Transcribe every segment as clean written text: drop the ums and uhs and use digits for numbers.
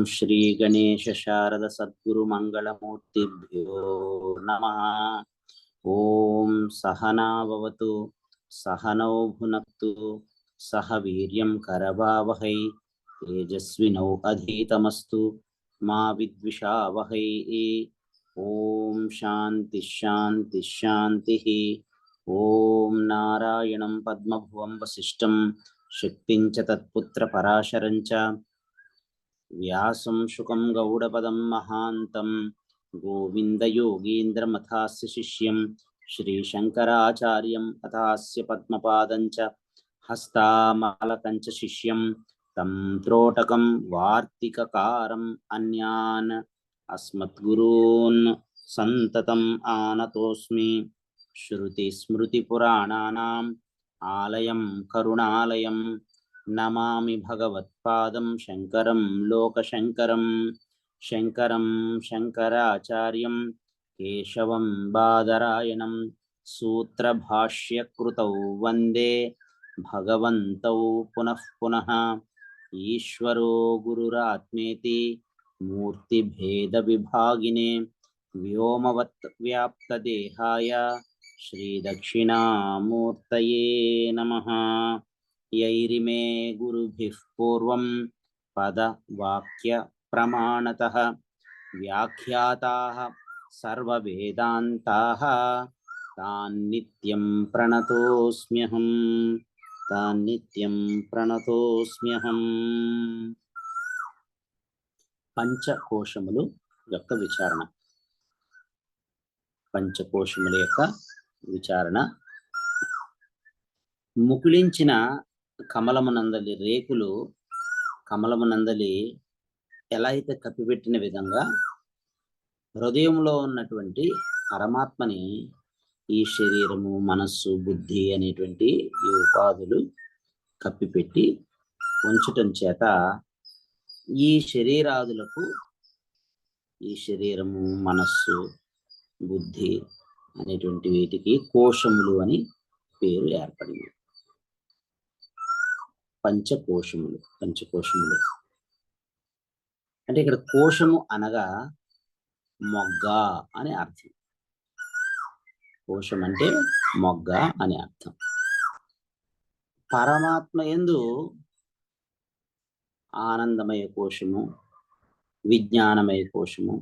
श्री गणेश शारद सद्गुरु मंगलमूर्तिभ्यो नमः। ओम सहना भवतु सहनौ भुनक्तु सह वीर्यं करवावहै तेजस्विनौ अधीतमस्तु मा विद्विषावहै। ओम शांति शांति शांतिः। ओम नारायणं पद्मभुवं वसिष्ठं शक्तिं च तत्पुत्र पराशरं च व्यासं शुकं गौडपदं महान्तं गोविन्दयोगीन्द्रमथास्य शिष्यं श्रीशङ्कराचार्यम् अथास्य पद्मपादं च हस्तामलकं च शिष्यं तं त्रोटकं वार्तिककारम् अन्यान् अस्मद्गुरून् सन्ततम् आनतोऽस्मि। श्रुतिस्मृतिपुराणानाम् आलयं करुणालयं नमामि भगवत्पादं शंकरं लोकशंकरं। शंकरं शंकराचार्यं केशवं बादरायणं सूत्रभाष्यकृतौ वन्दे भगवन्तौ पुनः पुनः। ईश्वरो गुरुरात्मेति मूर्तिभेदविभागिने व्योमवद्व्याप्तदेहाय श्रीदक्षिणामूर्तये नमः। यैरिमे गुरुभिः पूर्वं पदवाक्य प्रमाणतः व्याख्याताः सर्ववेदान्ताः तान्नित्यं प्रणतोऽस्म्यहम्। పంచకోశములు యొక్క విచారణ. పంచకోశముల యొక్క విచారణ. ముకుళించిన కమలమునందలి రేకులు కమలమునందలి ఎలా అయితే కప్పిపెట్టిన విధంగా హృదయంలో ఉన్నటువంటి పరమాత్మని ఈ శరీరము మనస్సు బుద్ధి అనేటువంటి ఈ ఉపాధులు కప్పిపెట్టి ఉంచటం చేత ఈ శరీరాదులకు ఈ శరీరము మనస్సు బుద్ధి అనేటువంటి వీటికి కోశములు అని పేరు ఏర్పడింది. పంచకోశములు అంటే ఇక్కడ కోశము అనగా మొగ్గ అని అర్థం. కోశం అంటే మొగ్గ అని అర్థం. పరమాత్మ యందు ఆనందమయ కోశము, విజ్ఞానమయ కోశము,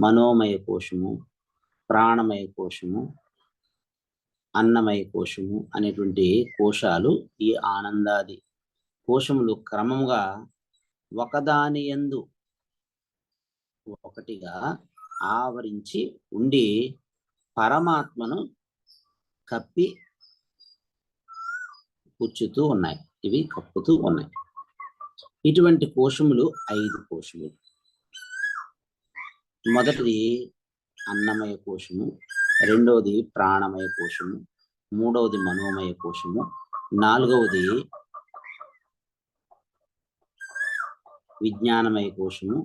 మనోమయ కోశము, ప్రాణమయ కోశము, అన్నమయ కోశము అనేటువంటి కోశాలు, ఈ ఆనందాది కోశములు క్రమముగా ఒకదాని యందు ఒకటిగా ఆవరించి ఉండి పరమాత్మను కప్పి కూర్చుతూ ఉన్నాయి. ఇవి కప్పుతూ ఉన్నాయి. ఇటువంటి కోశములు 5 కోశములు. మొదటిది అన్నమయ కోశము, రెండవది ప్రాణమయ కోశము, మూడవది మనోమయ కోశము, నాలుగవది విజ్ఞానమయ కోశము,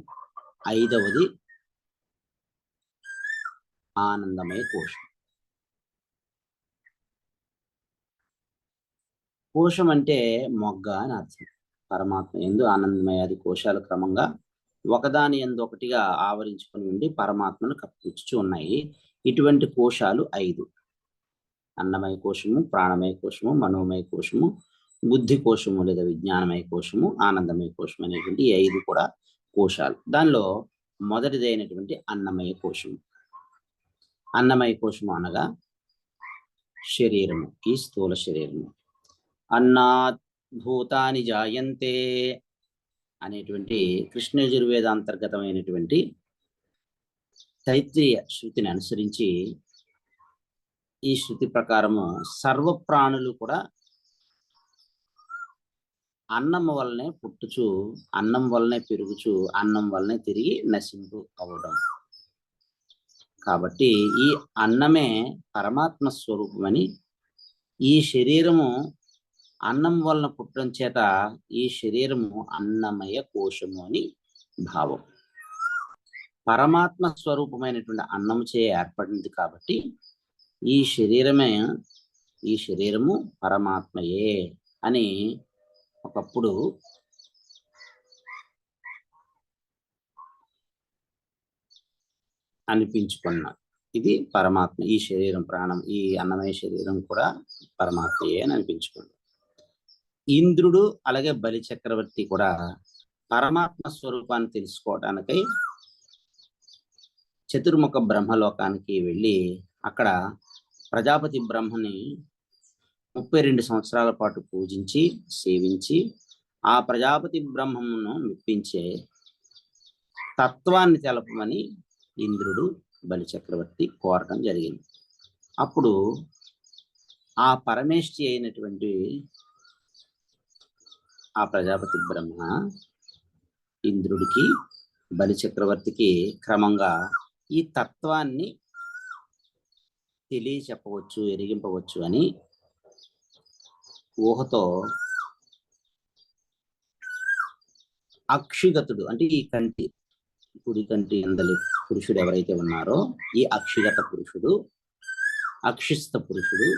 ఐదవది ఆనందమయ కోశం. కోశం అంటే మొగ్గ అని అర్థం. పరమాత్మ యందు ఆనందమయాది కోశాలు క్రమంగా ఒకదాని యందు ఒకటిగా ఆవరించుకొని ఉండి పరమాత్మను కప్పిపుచ్చుచూ ఉన్నాయి. ఇటువంటి కోశాలు 5: అన్నమయ కోశము, ప్రాణమయ కోశము, మనోమయ కోశము, బుద్ధి కోశము లేదా విజ్ఞానమయ కోశము, ఆనందమయ కోశం అనేటువంటి 5 కూడా కోశాలు. దానిలో మొదటిదైనటువంటి అన్నమయ కోశము. అన్నమయ కోశము అనగా శరీరము, ఈ స్థూల శరీరము. అన్నాత్ భూతాని జాయంతే అనేటువంటి కృష్ణ యజుర్వేద అంతర్గతమైనటువంటి తైత్రీయ శృతిని అనుసరించి ఈ శృతి ప్రకారము సర్వ ప్రాణులు కూడా అన్నం వల్లనే పుట్టుచు, అన్నం వల్లనే పెరుగుచు, అన్నం వల్లనే తిరిగి నశింపు అవడం. కాబట్టి ఈ అన్నమే పరమాత్మ స్వరూపమని, ఈ శరీరము అన్నం వలన పుట్టడం చేత ఈ శరీరము అన్నమయ కోశము అని భావం. పరమాత్మ స్వరూపమైనటువంటి అన్నము చే ఏర్పడింది కాబట్టి ఈ శరీరము పరమాత్మయే అని ఒకప్పుడు అనిపించుకున్నారు. ఇది పరమాత్మ. ఈ శరీరం, ప్రాణం, ఈ అన్నమయ శరీరం కూడా పరమాత్మయే అని అనిపించుకున్నారు. ఇంద్రుడు అలాగే బలి చక్రవర్తి కూడా పరమాత్మ స్వరూపాన్ని తెలుసుకోవడానికై చతుర్ముఖ బ్రహ్మలోకానికి వెళ్ళి అక్కడ ప్రజాపతి బ్రహ్మని 32 సంవత్సరాల పాటు పూజించి సేవించి ఆ ప్రజాపతి బ్రహ్మమును మెప్పించే తత్వాన్ని తెలపమని ఇంద్రుడు బలి చక్రవర్తి కోరటం జరిగింది. అప్పుడు ఆ పరమేష్ఠి అయినటువంటి ఆ ప్రజాపతి బ్రహ్మ ఇంద్రుడికి బలి చక్రవర్తికి క్రమంగా ఈ తత్వాన్ని తెలియచెప్పవచ్చు, ఎరిగింపవచ్చు అని ఊహతో అక్షిగతుడు అంటే ఈ కంటి కుడి కంటి అందలి పురుషుడు ఎవరైతే ఉన్నారో ఈ అక్షిగత పురుషుడు, అక్షిస్థ పురుషుడు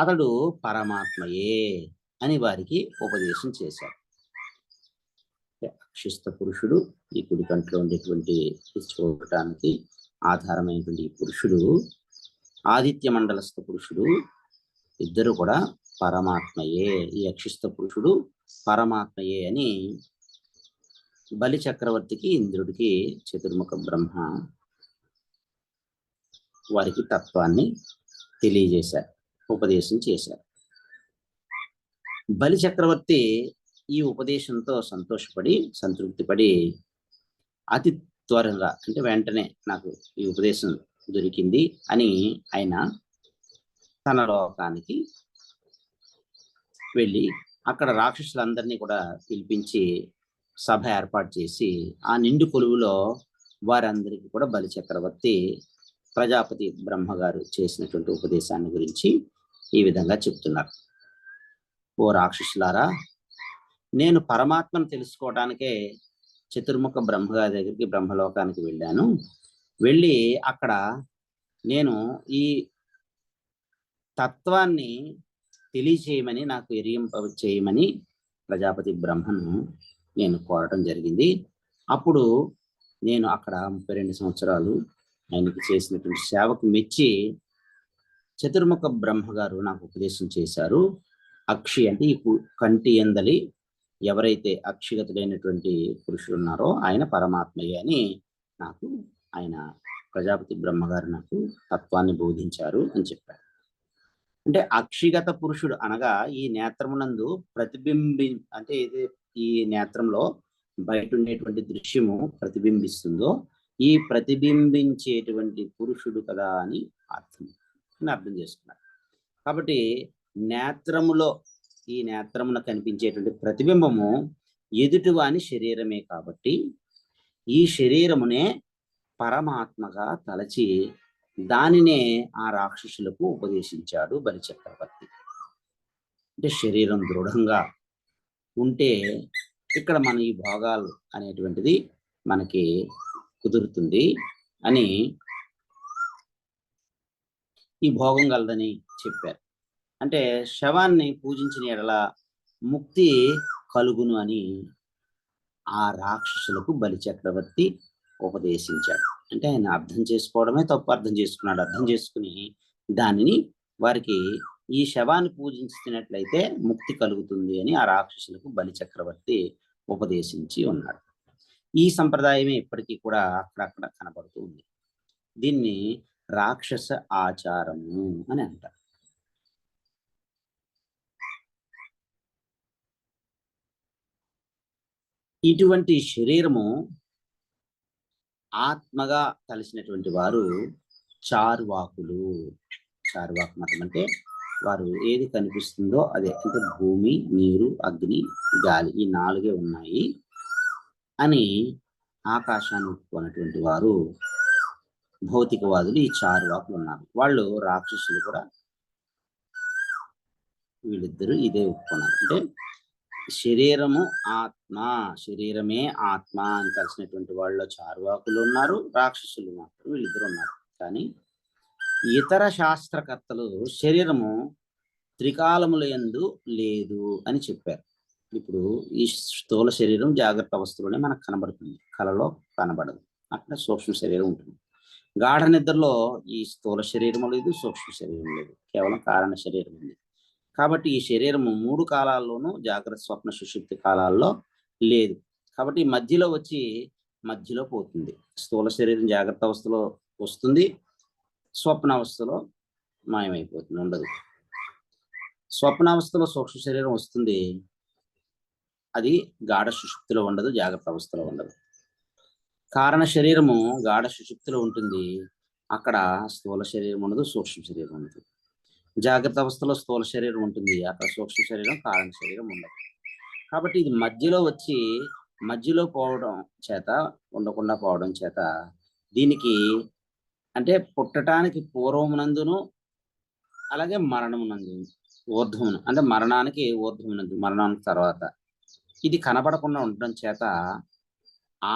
అతడు పరమాత్మయే అని వారికి ఉపదేశం చేశారు. అక్షిస్థ పురుషుడు ఈ కుడి కంటిలో ఉండేటువంటి చూడటానికి ఆధారమైనటువంటి ఈ పురుషుడు, ఆదిత్య మండలస్థ పురుషుడు ఇద్దరు కూడా పరమాత్మయే. ఈ అక్షిస్థ పురుషుడు పరమాత్మయే అని బలి చక్రవర్తికి ఇంద్రుడికి చతుర్ముఖ బ్రహ్మ వారికి తత్వాన్ని తెలియజేశారు, ఉపదేశం చేశారు. బలి చక్రవర్తి ఈ ఉపదేశంతో సంతోషపడి సంతృప్తిపడి అతి త్వరగా అంటే వెంటనే నాకు ఈ ఉపదేశం దొరికింది అని ఆయన తన లోకానికి వెళ్ళి అక్కడ రాక్షసులందరినీ కూడా పిలిపించి సభ ఏర్పాటు చేసి ఆ నిండు కొలువులో వారందరికీ కూడా బలి చక్రవర్తి ప్రజాపతి బ్రహ్మగారు చేసినటువంటి ఉపదేశాన్ని గురించి ఈ విధంగా చెప్తున్నారు. ఓ రాక్షసులారా, నేను పరమాత్మను తెలుసుకోవడానికే చతుర్ముఖ బ్రహ్మగారి దగ్గరికి బ్రహ్మలోకానికి వెళ్ళాను. వెళ్ళి అక్కడ నేను ఈ తత్వాన్ని తెలియచేయమని, నాకు ఎరిగింప చేయమని ప్రజాపతి బ్రహ్మను నేను కోరటం జరిగింది. అప్పుడు నేను అక్కడ 32 సంవత్సరాలు ఆయనకి చేసినటువంటి సేవకు మెచ్చి చతుర్ముఖ బ్రహ్మగారు నాకు ఉపదేశం చేశారు. అక్షి అంటే ఈ కంటి ఎందలి ఎవరైతే అక్షిగతుడైనటువంటి పురుషుడు ఉన్నారో ఆయన పరమాత్మయ్య అని నాకు ఆయన ప్రజాపతి బ్రహ్మగారు నాకు తత్వాన్ని బోధించారు అని చెప్పారు. అంటే అక్షిగత పురుషుడు అనగా ఈ నేత్రమునందు అంటే ఈ నేత్రంలో బయట ఉండేటువంటి దృశ్యము ప్రతిబింబిస్తుందో ఈ ప్రతిబింబించేటువంటి పురుషుడు కదా అని అర్థం చేసుకున్నారు. కాబట్టి నేత్రములో ఈ నేత్రమున కనిపించేటువంటి ప్రతిబింబము ఎదుటివాని శరీరమే కాబట్టి ఈ శరీరమునే పరమాత్మగా తలచి దానినే ఆ రాక్షసులకు ఉపదేశించాడు బలి చక్రవర్తి. అంటే శరీరం దృఢంగా ఉంటే ఇక్కడ మన ఈ భోగాలు అనేటువంటిది మనకి కుదురుతుంది అని, ఈ భోగం కలదని చెప్పారు. అంటే శవాన్ని పూజించిన ఎడల ముక్తి కలుగును అని ఆ రాక్షసులకు బలి చక్రవర్తి ఉపదేశించాడు. అంటే ఆయన అర్థం చేసుకోవడమే తప్పు అర్థం చేసుకున్నాడు. అర్థం చేసుకుని దానిని వారికి ఈ శవాన్ని పూజించినట్లయితే ముక్తి కలుగుతుంది అని ఆ రాక్షసులకు బలి చక్రవర్తి ఉపదేశించి ఉన్నాడు. ఈ సంప్రదాయమే ఇప్పటికీ కూడా అక్కడక్కడ కనబడుతూ ఉంది. దీన్ని రాక్షస ఆచారము అని అంటారు. ఇటువంటి శరీరము ఆత్మగా కలిసినటువంటి వారు చార్వాకులు. చార్వాకు మతం అంటే వారు ఏది కనిపిస్తుందో అదే, అంటే భూమి, నీరు, అగ్ని, గాలి ఈ 4 ఉన్నాయి అని ఆకాశాన్ని ఒప్పుకున్నటువంటి వారు భౌతికవాదులు ఈ చార్వాకులు ఉన్నారు. వాళ్ళు రాక్షసులు కూడా వీళ్ళిద్దరూ ఇదే ఒప్పుకున్నారు. అంటే శరీరము ఆత్మ, శరీరమే ఆత్మ అని కలిసినటువంటి వాళ్ళు చార్వాకులు ఉన్నారు, రాక్షసులు మాత్రం వీళ్ళిద్దరు ఉన్నారు. కానీ ఇతర శాస్త్రకర్తలు శరీరము త్రికాలముల యందు లేదు అని చెప్పారు. ఇప్పుడు ఈ స్థూల శరీరం జాగ్రత్త అవస్థలోనే మనకు కనబడుతుంది, కలలో కనబడదు. అక్కడ సూక్ష్మ శరీరం ఉంటుంది. గాఢ నిద్రలో ఈ స్థూల శరీరం లేదు, సూక్ష్మ శరీరం లేదు, కేవలం కారణ శరీరం ఉంది. కాబట్టి ఈ శరీరము 3 కాలాల్లోనూ జాగ్రత్త, స్వప్న, సుషుప్తి కాలాల్లో లేదు. కాబట్టి మధ్యలో వచ్చి మధ్యలో పోతుంది. స్థూల శరీరం జాగ్రత్త అవస్థలో వస్తుంది, స్వప్నావస్థలో మాయమైపోతుంది, ఉండదు. స్వప్నావస్థలో సూక్ష్మ శరీరం వస్తుంది, అది గాఢ సుషుప్తిలో ఉండదు, జాగ్రత్త అవస్థలో ఉండదు. కారణ శరీరము గాఢ సుషుప్తిలో ఉంటుంది, అక్కడ స్థూల శరీరం ఉండదు, సూక్ష్మ శరీరం ఉండదు. జాగ్రత్త అవస్థలో స్థూల శరీరం ఉంటుంది, అక్కడ సూక్ష్మ శరీరం, కారణ శరీరం ఉండదు. కాబట్టి ఇది మధ్యలో వచ్చి మధ్యలో పోవడం చేత, ఉండకుండా పోవడం చేత దీనికి అంటే పుట్టడానికి పూర్వమునందును అలాగే మరణమునందు ఊర్ధ్వమును, అంటే మరణానికి ఊర్ధ్వమునందు, మరణానికి తర్వాత ఇది కనబడకుండా ఉండడం చేత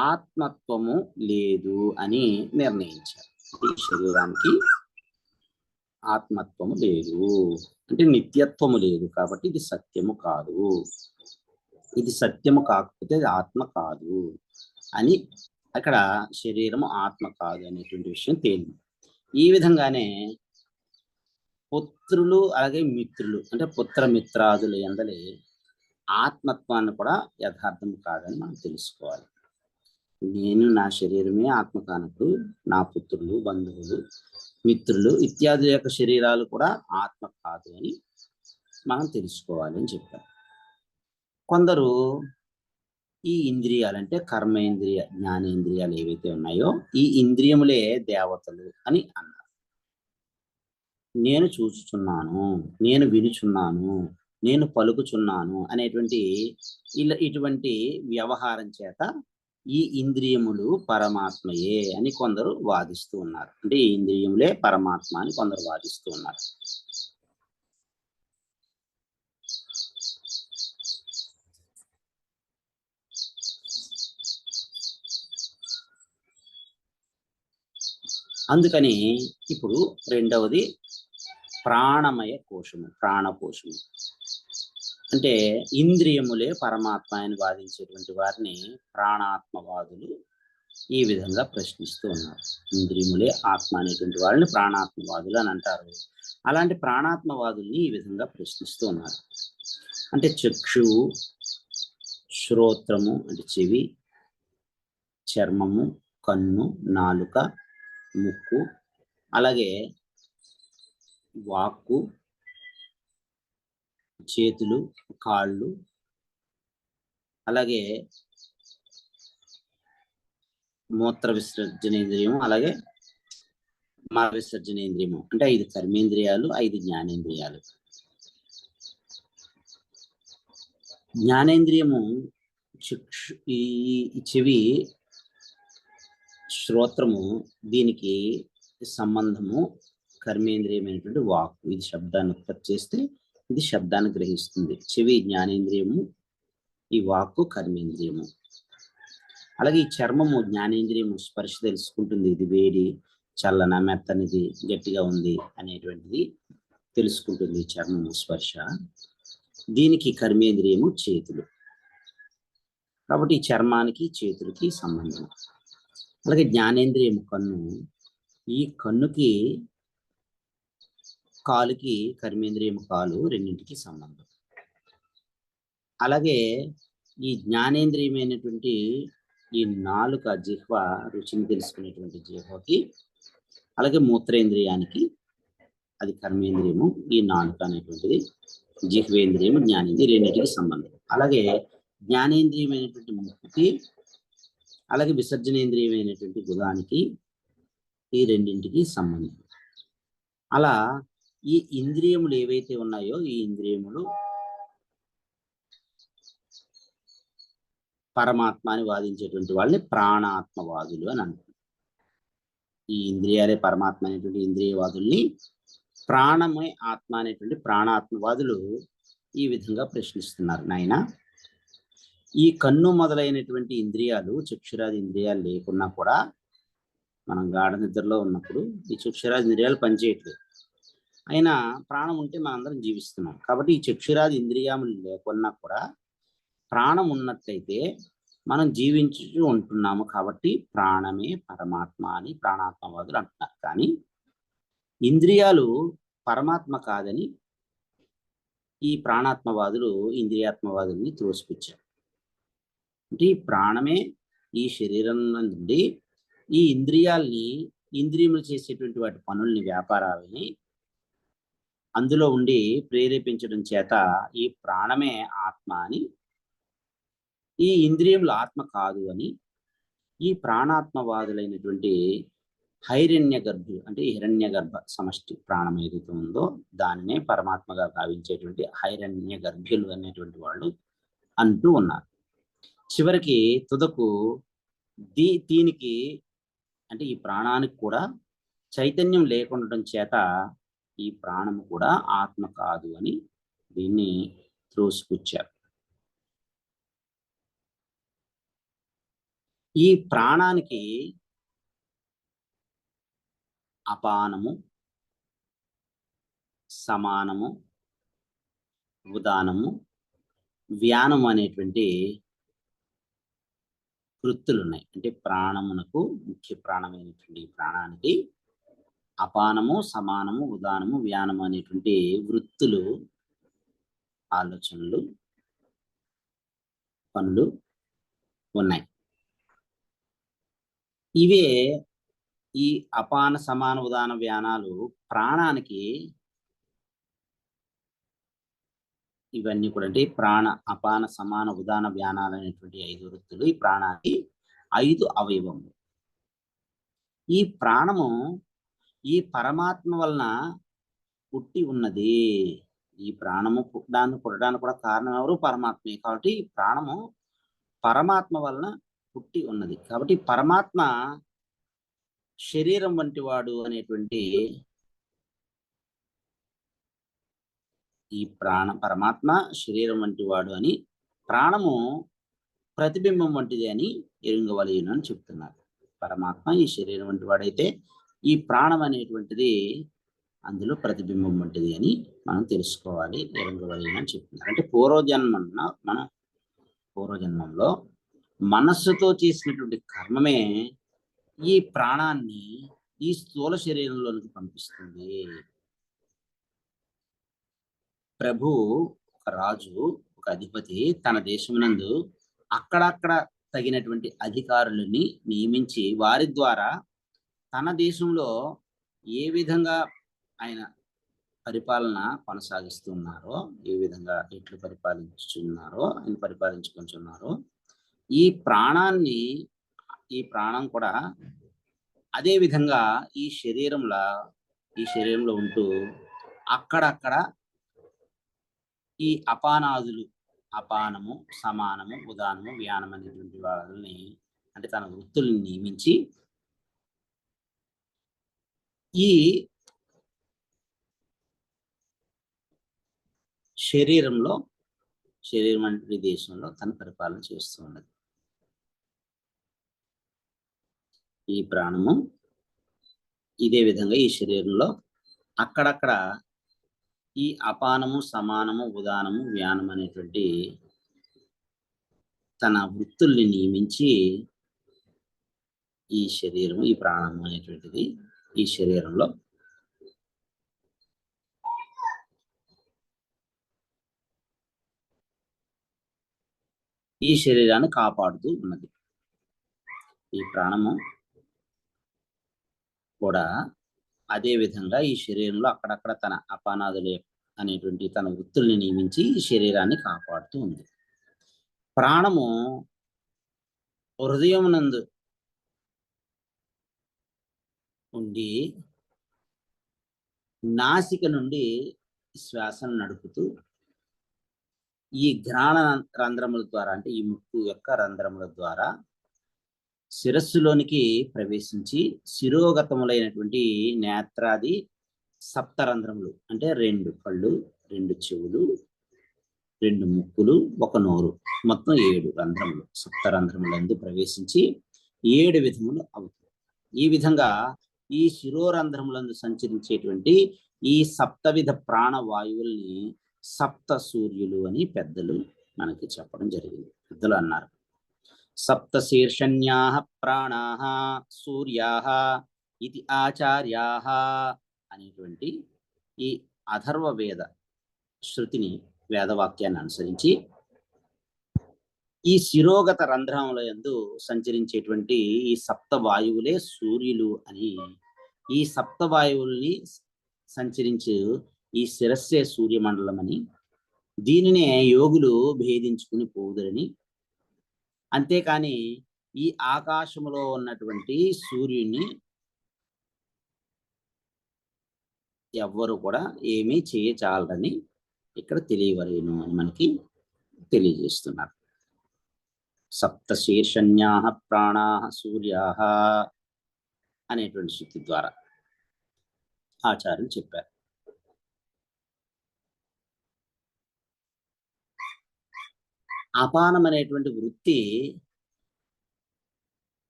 ఆత్మత్వము లేదు అని నిర్ణయించారు. ఈ శరీరానికి ఆత్మత్వము లేదు, అంటే నిత్యత్వము లేదు, కాబట్టి ఇది సత్యము కాదు. ఇది సత్యము కాకపోతే అది ఆత్మ కాదు అని అక్కడ శరీరము ఆత్మ కాదు అనేటువంటి విషయం తేలింది. ఈ విధంగానే పుత్రులు అలాగే మిత్రులు, అంటే పుత్ర మిత్రాదులు ఎందలి ఆత్మత్వాన్ని కూడా యథార్థం కాదని మనం తెలుసుకోవాలి. నేను నా శరీరమే ఆత్మ కానప్పుడు నా పుత్రులు, బంధువులు, మిత్రులు ఇత్యాది యొక్క శరీరాలు కూడా ఆత్మ కాదు అని మనం తెలుసుకోవాలి అని చెప్పారు. కొందరు ఈ ఇంద్రియాలు అంటే కర్మేంద్రియ, జ్ఞానేంద్రియాలు ఏవైతే ఉన్నాయో ఈ ఇంద్రియములే దేవతలు అని అన్నారు. నేను చూచుచున్నాను, నేను వినుచున్నాను, నేను పలుకుచున్నాను అనేటువంటి ఇటువంటి వ్యవహారం చేత ఈ ఇంద్రియములు పరమాత్మయే అని కొందరు వాదిస్తూ ఉన్నారు. అంటే ఈ ఇంద్రియములే పరమాత్మ అని కొందరు వాదిస్తూ ఉన్నారు. అందుకని ఇప్పుడు రెండవది ప్రాణమయ కోశము, ప్రాణకోశము. అంటే ఇంద్రియములే పరమాత్మ అని వాదించేటువంటి వారిని ప్రాణాత్మవాదులు ఈ విధంగా ప్రశ్నిస్తూ ఉన్నారు. ఇంద్రియములే ఆత్మ అనేటువంటి వాళ్ళని ప్రాణాత్మవాదులు అని అంటారు. అలాంటి ప్రాణాత్మవాదుల్ని ఈ విధంగా ప్రశ్నిస్తూ ఉన్నారు. అంటే చక్షువు, శ్రోత్రము అంటే చెవి, చర్మము, కన్ను, నాలుక, ముక్కు, అలాగే వాక్కు, చేతులు, కాళ్ళు, అలాగే మూత్ర విసర్జనేంద్రియము, అలాగే మల విసర్జనేంద్రియము, అంటే 5 కర్మేంద్రియాలు, 5 జ్ఞానేంద్రియాలు. జ్ఞానేంద్రియము చక్షు, ఈ చెవి, శ్రోత్రము, దీనికి సంబంధము కర్మేంద్రియమైనటువంటి వాక్కు. ఇది శబ్దాన్ని ఉత్పత్తి చేస్తే ఇది శబ్దాన్ని గ్రహిస్తుంది. చెవి జ్ఞానేంద్రియము, ఈ వాక్కు కర్మేంద్రియము. అలాగే ఈ చర్మము జ్ఞానేంద్రియము, స్పర్శ తెలుసుకుంటుంది. ఇది వేడి, చల్లన, మెత్తనిది, గట్టిగా ఉంది అనేటువంటిది తెలుసుకుంటుంది చర్మము, స్పర్శ. దీనికి కర్మేంద్రియము చేతులు. కాబట్టి ఈ చర్మానికి చేతులకి సంబంధం. అలాగే జ్ఞానేంద్రియము కన్ను, ఈ కన్నుకి కాలుకి కర్మేంద్రియము కాలు, రెండింటికి సంబంధం. అలాగే ఈ జ్ఞానేంద్రియమైనటువంటి ఈ నాలుక, జిహ్వ, రుచిని తెలుసుకునేటువంటి జిహ్వకి, అలాగే మూత్రేంద్రియానికి అది కర్మేంద్రియము, ఈ నాలుక అనేటువంటిది జిహ్వేంద్రియము, జ్ఞానేంద్రియం, రెండింటికి సంబంధం. అలాగే జ్ఞానేంద్రియమైనటువంటి ముక్కుకి, అలాగే విసర్జనేంద్రియమైనటువంటి గుదానికి, ఈ రెండింటికి సంబంధం. అలా ఈ ఇంద్రియములు ఏవైతే ఉన్నాయో ఈ ఇంద్రియములు పరమాత్మ అని వాదించేటువంటి వాళ్ళని ప్రాణాత్మవాదులు అని అంటారు. ఈ ఇంద్రియాలే పరమాత్మ అనేటువంటి ఇంద్రియవాదుల్ని ప్రాణమే ఆత్మ అనేటువంటి ప్రాణాత్మవాదులు ఈ విధంగా ప్రశ్నిస్తున్నారు. నాయన, ఈ కన్ను మొదలైనటువంటి ఇంద్రియాలు, చక్షురాది ఇంద్రియాలు లేకున్నా కూడా మనం గాఢ నిద్రలో ఉన్నప్పుడు ఈ చక్షురాది ఇంద్రియాలు పనిచేయట్లేదు. అయినా ప్రాణం ఉంటే మనందరం జీవిస్తున్నాం. కాబట్టి ఈ చక్షురాది ఇంద్రియాలు లేకున్నా కూడా ప్రాణం ఉన్నట్లయితే మనం జీవించు ఉంటున్నాము. కాబట్టి ప్రాణమే పరమాత్మ అని ప్రాణాత్మవాదులు అంటున్నారు. కానీ ఇంద్రియాలు పరమాత్మ కాదని ఈ ప్రాణాత్మవాదులు ఇంద్రియాత్మవాదుల్ని త్రోసిపుచ్చారు. అంటే ఈ ప్రాణమే ఈ శరీరం నుండి ఈ ఇంద్రియములు చేసేటువంటి వాటి పనుల్ని, వ్యాపారాలని అందులో ఉండి ప్రేరేపించడం చేత ఈ ప్రాణమే ఆత్మ అని, ఈ ఇంద్రియములు ఆత్మ కాదు అని ఈ ప్రాణాత్మవాదులైనటువంటి హైరణ్య గర్భులు, అంటే హిరణ్య గర్భ సమష్టి ప్రాణం ఏదైతే ఉందో దానినే పరమాత్మగా భావించేటువంటి హైరణ్య గర్భ్యులు అనేటువంటి వాళ్ళు అంటూ ఉన్నారు. చివరికి తుదకు దీనికి అంటే ఈ ప్రాణానికి కూడా చైతన్యం లేకుండటం చేత ఈ ప్రాణము కూడా ఆత్మ కాదు అని దీన్ని త్రోసిపుచ్చారు. ఈ ప్రాణానికి అపానము, సమానము, ఉదానము, వ్యానము అనేటువంటి వృత్తులు ఉన్నాయి. అంటే ప్రాణమునకు ముఖ్య ప్రాణమైనటువంటి ప్రాణానికి అపానము, సమానము, ఉదానము, వ్యానము అనేటువంటి వృత్తులు, ఆలోచనలు, పనులు ఉన్నాయి. ఇవే ఈ అపాన, సమాన, ఉదాన, వ్యానాలు ప్రాణానికి, ఇవన్నీ కూడా అంటే ప్రాణ, అపాన, సమాన, ఉదాన, వ్యానాలు అనేటువంటి 5 వృత్తులు ఈ ప్రాణానికి 5 అవయవములు. ఈ ప్రాణము ఈ పరమాత్మ వలన పుట్టి ఉన్నది. ఈ ప్రాణము పుట్టడానికి కూడా కారణం ఎవరు? పరమాత్మే. కాబట్టి ప్రాణము పరమాత్మ వలన పుట్టి ఉన్నది. కాబట్టి పరమాత్మ శరీరం వంటి వాడు అనేటువంటి ఈ పరమాత్మ శరీరం వంటి వాడు అని, ప్రాణము ప్రతిబింబం వంటిది అని ఎరుంగవలయును అని చెప్తున్నారు. పరమాత్మ ఈ శరీరం వంటి వాడైతే ఈ ప్రాణం అనేటువంటిది అందులో ప్రతిబింబం వంటిది అని మనం తెలుసుకోవాలి, ఎరుంగవలయును అని చెప్తున్నారు. అంటే పూర్వజన్మంలో మనస్సుతో చేసినటువంటి కర్మమే ఈ ప్రాణాన్ని ఈ స్థూల శరీరంలోనికి పంపిస్తుంది. ప్రభు, ఒక రాజు, ఒక అధిపతి తన దేశమునందు అక్కడక్కడ తగినటువంటి అధికారులని నియమించి వారి ద్వారా తన దేశంలో ఏ విధంగా ఆయన పరిపాలన కొనసాగిస్తున్నారో, ఏ విధంగా ఎట్లు ఆయన పరిపాలించుకుంటున్నారో, ఈ ప్రాణం కూడా అదే విధంగా ఈ శరీరంలో ఉంటూ అక్కడక్కడ ఈ అపానము, సమానము, ఉదానము, వ్యానం అనేటువంటి వాళ్ళని, అంటే తన వృత్తుల్ని నియమించి ఈ శరీరం వంటి దేశంలో తన పరిపాలన చేస్తూ ఉన్నది. ఈ ప్రాణము ఇదే విధంగా ఈ శరీరంలో అక్కడక్కడ ఈ అపానము, సమానము, ఉదానము, వ్యానం అనేటువంటి తన వృత్తుల్ని నియమించి ఈ శరీరం, ఈ ప్రాణం అనేటువంటిది ఈ శరీరంలో ఈ శరీరాన్ని కాపాడుతూ ఉన్నది. ఈ ప్రాణము కూడా అదే విధంగా ఈ శరీరంలో అక్కడక్కడ తన అపానాదులు అనేటువంటి తన వృత్తుల్ని నియమించి ఈ శరీరాన్ని కాపాడుతూ ఉంది. ప్రాణము హృదయమునందు ఉండి నాసిక నుండి శ్వాసను నడుపుతూ ఈ ఘ్రాణ రంధ్రముల ద్వారా, అంటే ఈ ముక్కు యొక్క రంధ్రముల ద్వారా శిరస్సులోనికి ప్రవేశించి శిరోగతములైనటువంటి నేత్రాది సప్తరంధ్రములు, అంటే 2 కళ్ళు, 2 చెవులు, 2 ముక్కులు, 1 నోరు, మొత్తం 7 రంధ్రములు, సప్తరంధ్రములందు ప్రవేశించి 7 విధములు అవుతాయి. ఈ విధంగా ఈ శిరోరంధ్రములందు సంచరించేటువంటి ఈ సప్తవిధ ప్రాణవాయువుల్ని సప్త సూర్యులు అని పెద్దలు మనకి చెప్పడం జరిగింది. పెద్దలు అన్నారు. సప్తశీర్షణ్యాః ప్రాణాః సూర్యాః ఇది ఆచార్యాః అనేటువంటి ఈ అథర్వ వేద శృతిని వేదవాక్యాన్ని అనుసరించి ఈ శిరోగత రంధ్రముల యందు సంచరించేటువంటి ఈ సప్త వాయువులే సూర్యులు అని, ఈ సప్త వాయువుల్ని సంచరించే ఈ శిరస్సే సూర్యమండలం అని, దీనినే యోగులు భేదించుకుని పోదురని, అంతేకాని ఈ ఆకాశములో ఉన్నటువంటి సూర్యుని ఎవ్వరు కూడా ఏమీ చేయచాలని ఇక్కడ తెలియవలేను అని మనకి తెలియజేస్తున్నారు. సప్తశీర్షణ్యాః ప్రాణాః సూర్యాః అనేటువంటి శృతి ద్వారా ఆచార్యులు చెప్పారు. అపానం అనేటువంటి వృత్తి